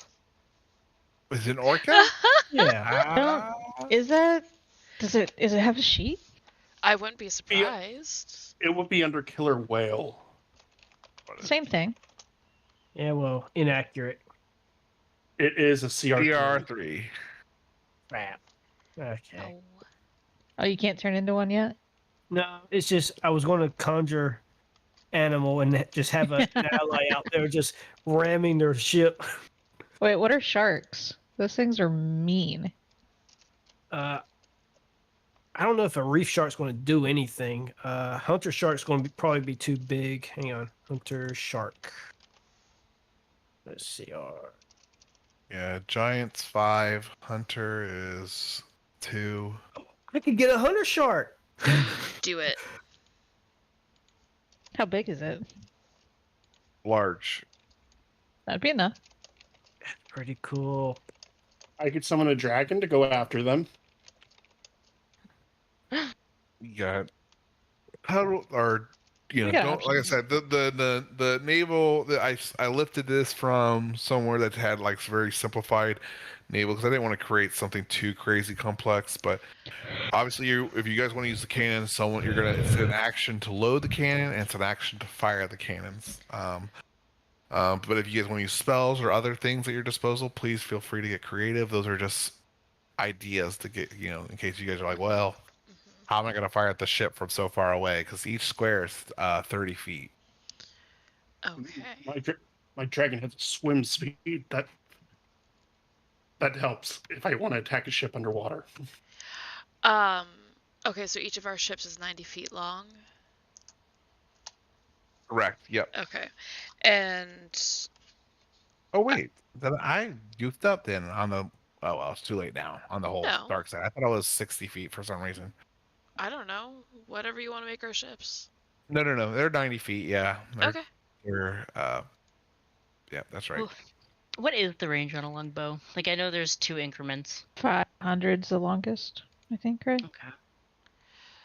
Is it an orca? Yeah. Is it have a sheet? I wouldn't be surprised. It would be under killer whale. Same thing. Yeah, well, inaccurate. It is a CR3. CR3. Crap. Okay. Oh, you can't turn into one yet? No, it's just I was going to conjure animal and just have an ally out there just ramming their ship. Wait, what are sharks? Those things are mean. I don't know if a reef shark's going to do anything. Hunter shark's going to probably be too big. Hang on. Hunter shark. Let's see. Yeah, Giant's 5, Hunter is 2. I could get a hunter shark. Do it. How big is it? Large. That'd be enough. Pretty cool. I could summon a dragon to go after them. You got paddle or We got don't like I options. said the naval. I lifted this from somewhere that had like very simplified naval because I didn't want to create something too crazy complex. But obviously, if you guys want to use the cannon, it's an action to load the cannon and it's an action to fire the cannons. But if you guys want to use spells or other things at your disposal, please feel free to get creative. Those are just ideas to get, in case you guys are like, well, how am I going to fire at the ship from so far away? Because each square is 30 feet. Okay. My dragon has a swim speed that helps if I want to attack a ship underwater. Okay, so each of our ships is 90 feet long. Correct. Yep. Okay. And Oh wait, then I goofed up then on the. Oh well, it's too late now on the whole No. dark side. I thought it was 60 feet for some reason. I don't know. Whatever you want to make our ships. No, they're 90 feet. Yeah. Okay. They're yeah, that's right. Well, what is the range on a longbow? Like, I know there's 2 increments. 500's the longest, I think, right? Okay.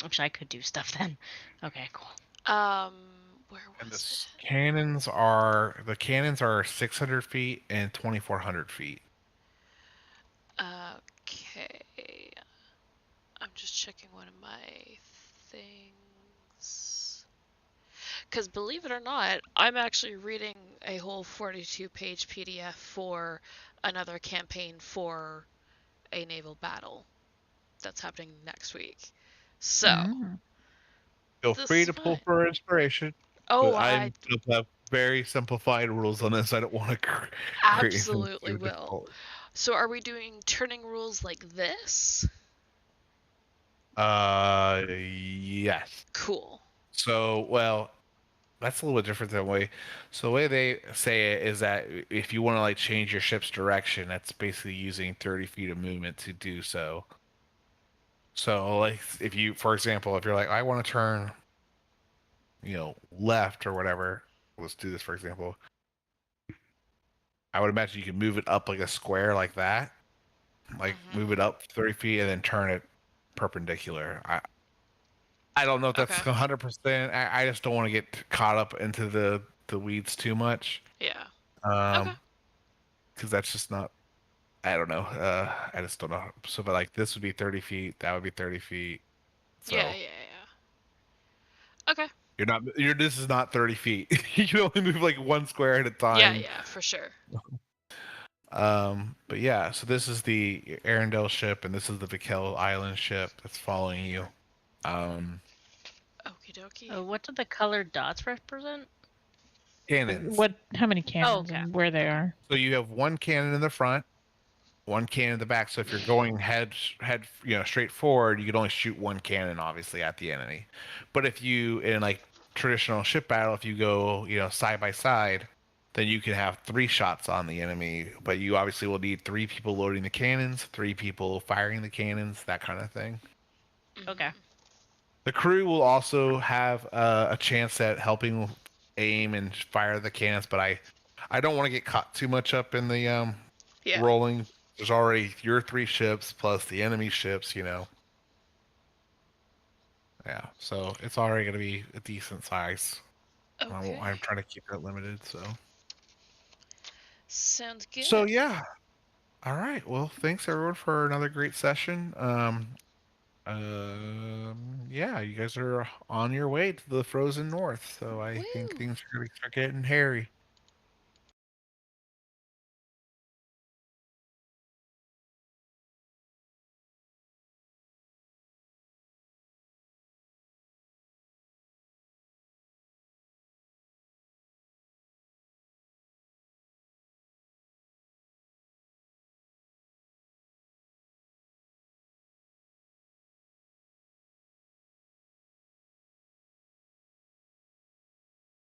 Actually, I could do stuff then. Okay, cool. Where And was the cannons are 600 feet and 2,400 feet. it? Okay. I'm just checking one of my things. Because believe it or not, I'm actually reading a whole 42-page PDF for another campaign for a naval battle that's happening next week. So, Feel this free is to pull fine. for inspiration. Oh, But I I have very simplified rules on this. I don't want to create anything absolutely too will. difficult. So, are we doing turning rules like this? Yes. Cool. So, well, that's a little bit different than the way. So the way they say it is that if you want to like change your ship's direction, that's basically using 30 feet of movement to do so. So like if you, for example, if you're like, I want to turn, left or whatever. Let's do this for example. I would imagine you can move it up like a square like that. Like move it up 30 feet and then turn it perpendicular. I don't know if that's Okay. 100%. I just don't want to get caught up into the weeds too much. Yeah. Okay. Because that's just not. I don't know. I just don't know. So, but like this would be 30 feet. That would be 30 feet. So Yeah. Okay. This is not 30 feet. You can only move like one square at a time. Yeah, for sure. But yeah. So this is the Arendelle ship, and this is the Vikel Island ship that's following you. Okie dokie. What do the colored dots represent? Cannons. How many cannons okay. and where they are? So you have one cannon in the front, one cannon in the back. So if you're going head, straight forward, you can only shoot one cannon, obviously, at the enemy. But if you, in like traditional ship battle, if you go, side by side, then you can have 3 shots on the enemy. But you obviously will need 3 people loading the cannons, 3 people firing the cannons, that kind of thing. Okay. The crew will also have a chance at helping aim and fire the cannons, but I don't want to get caught too much up in the rolling. There's already your 3 ships plus the enemy ships, Yeah, so it's already going to be a decent size. Okay. I'm trying to keep it limited, so. Sounds good. So yeah. All right. Well, thanks everyone for another great session. Yeah, you guys are on your way to the frozen north, so I think things are going to start getting hairy.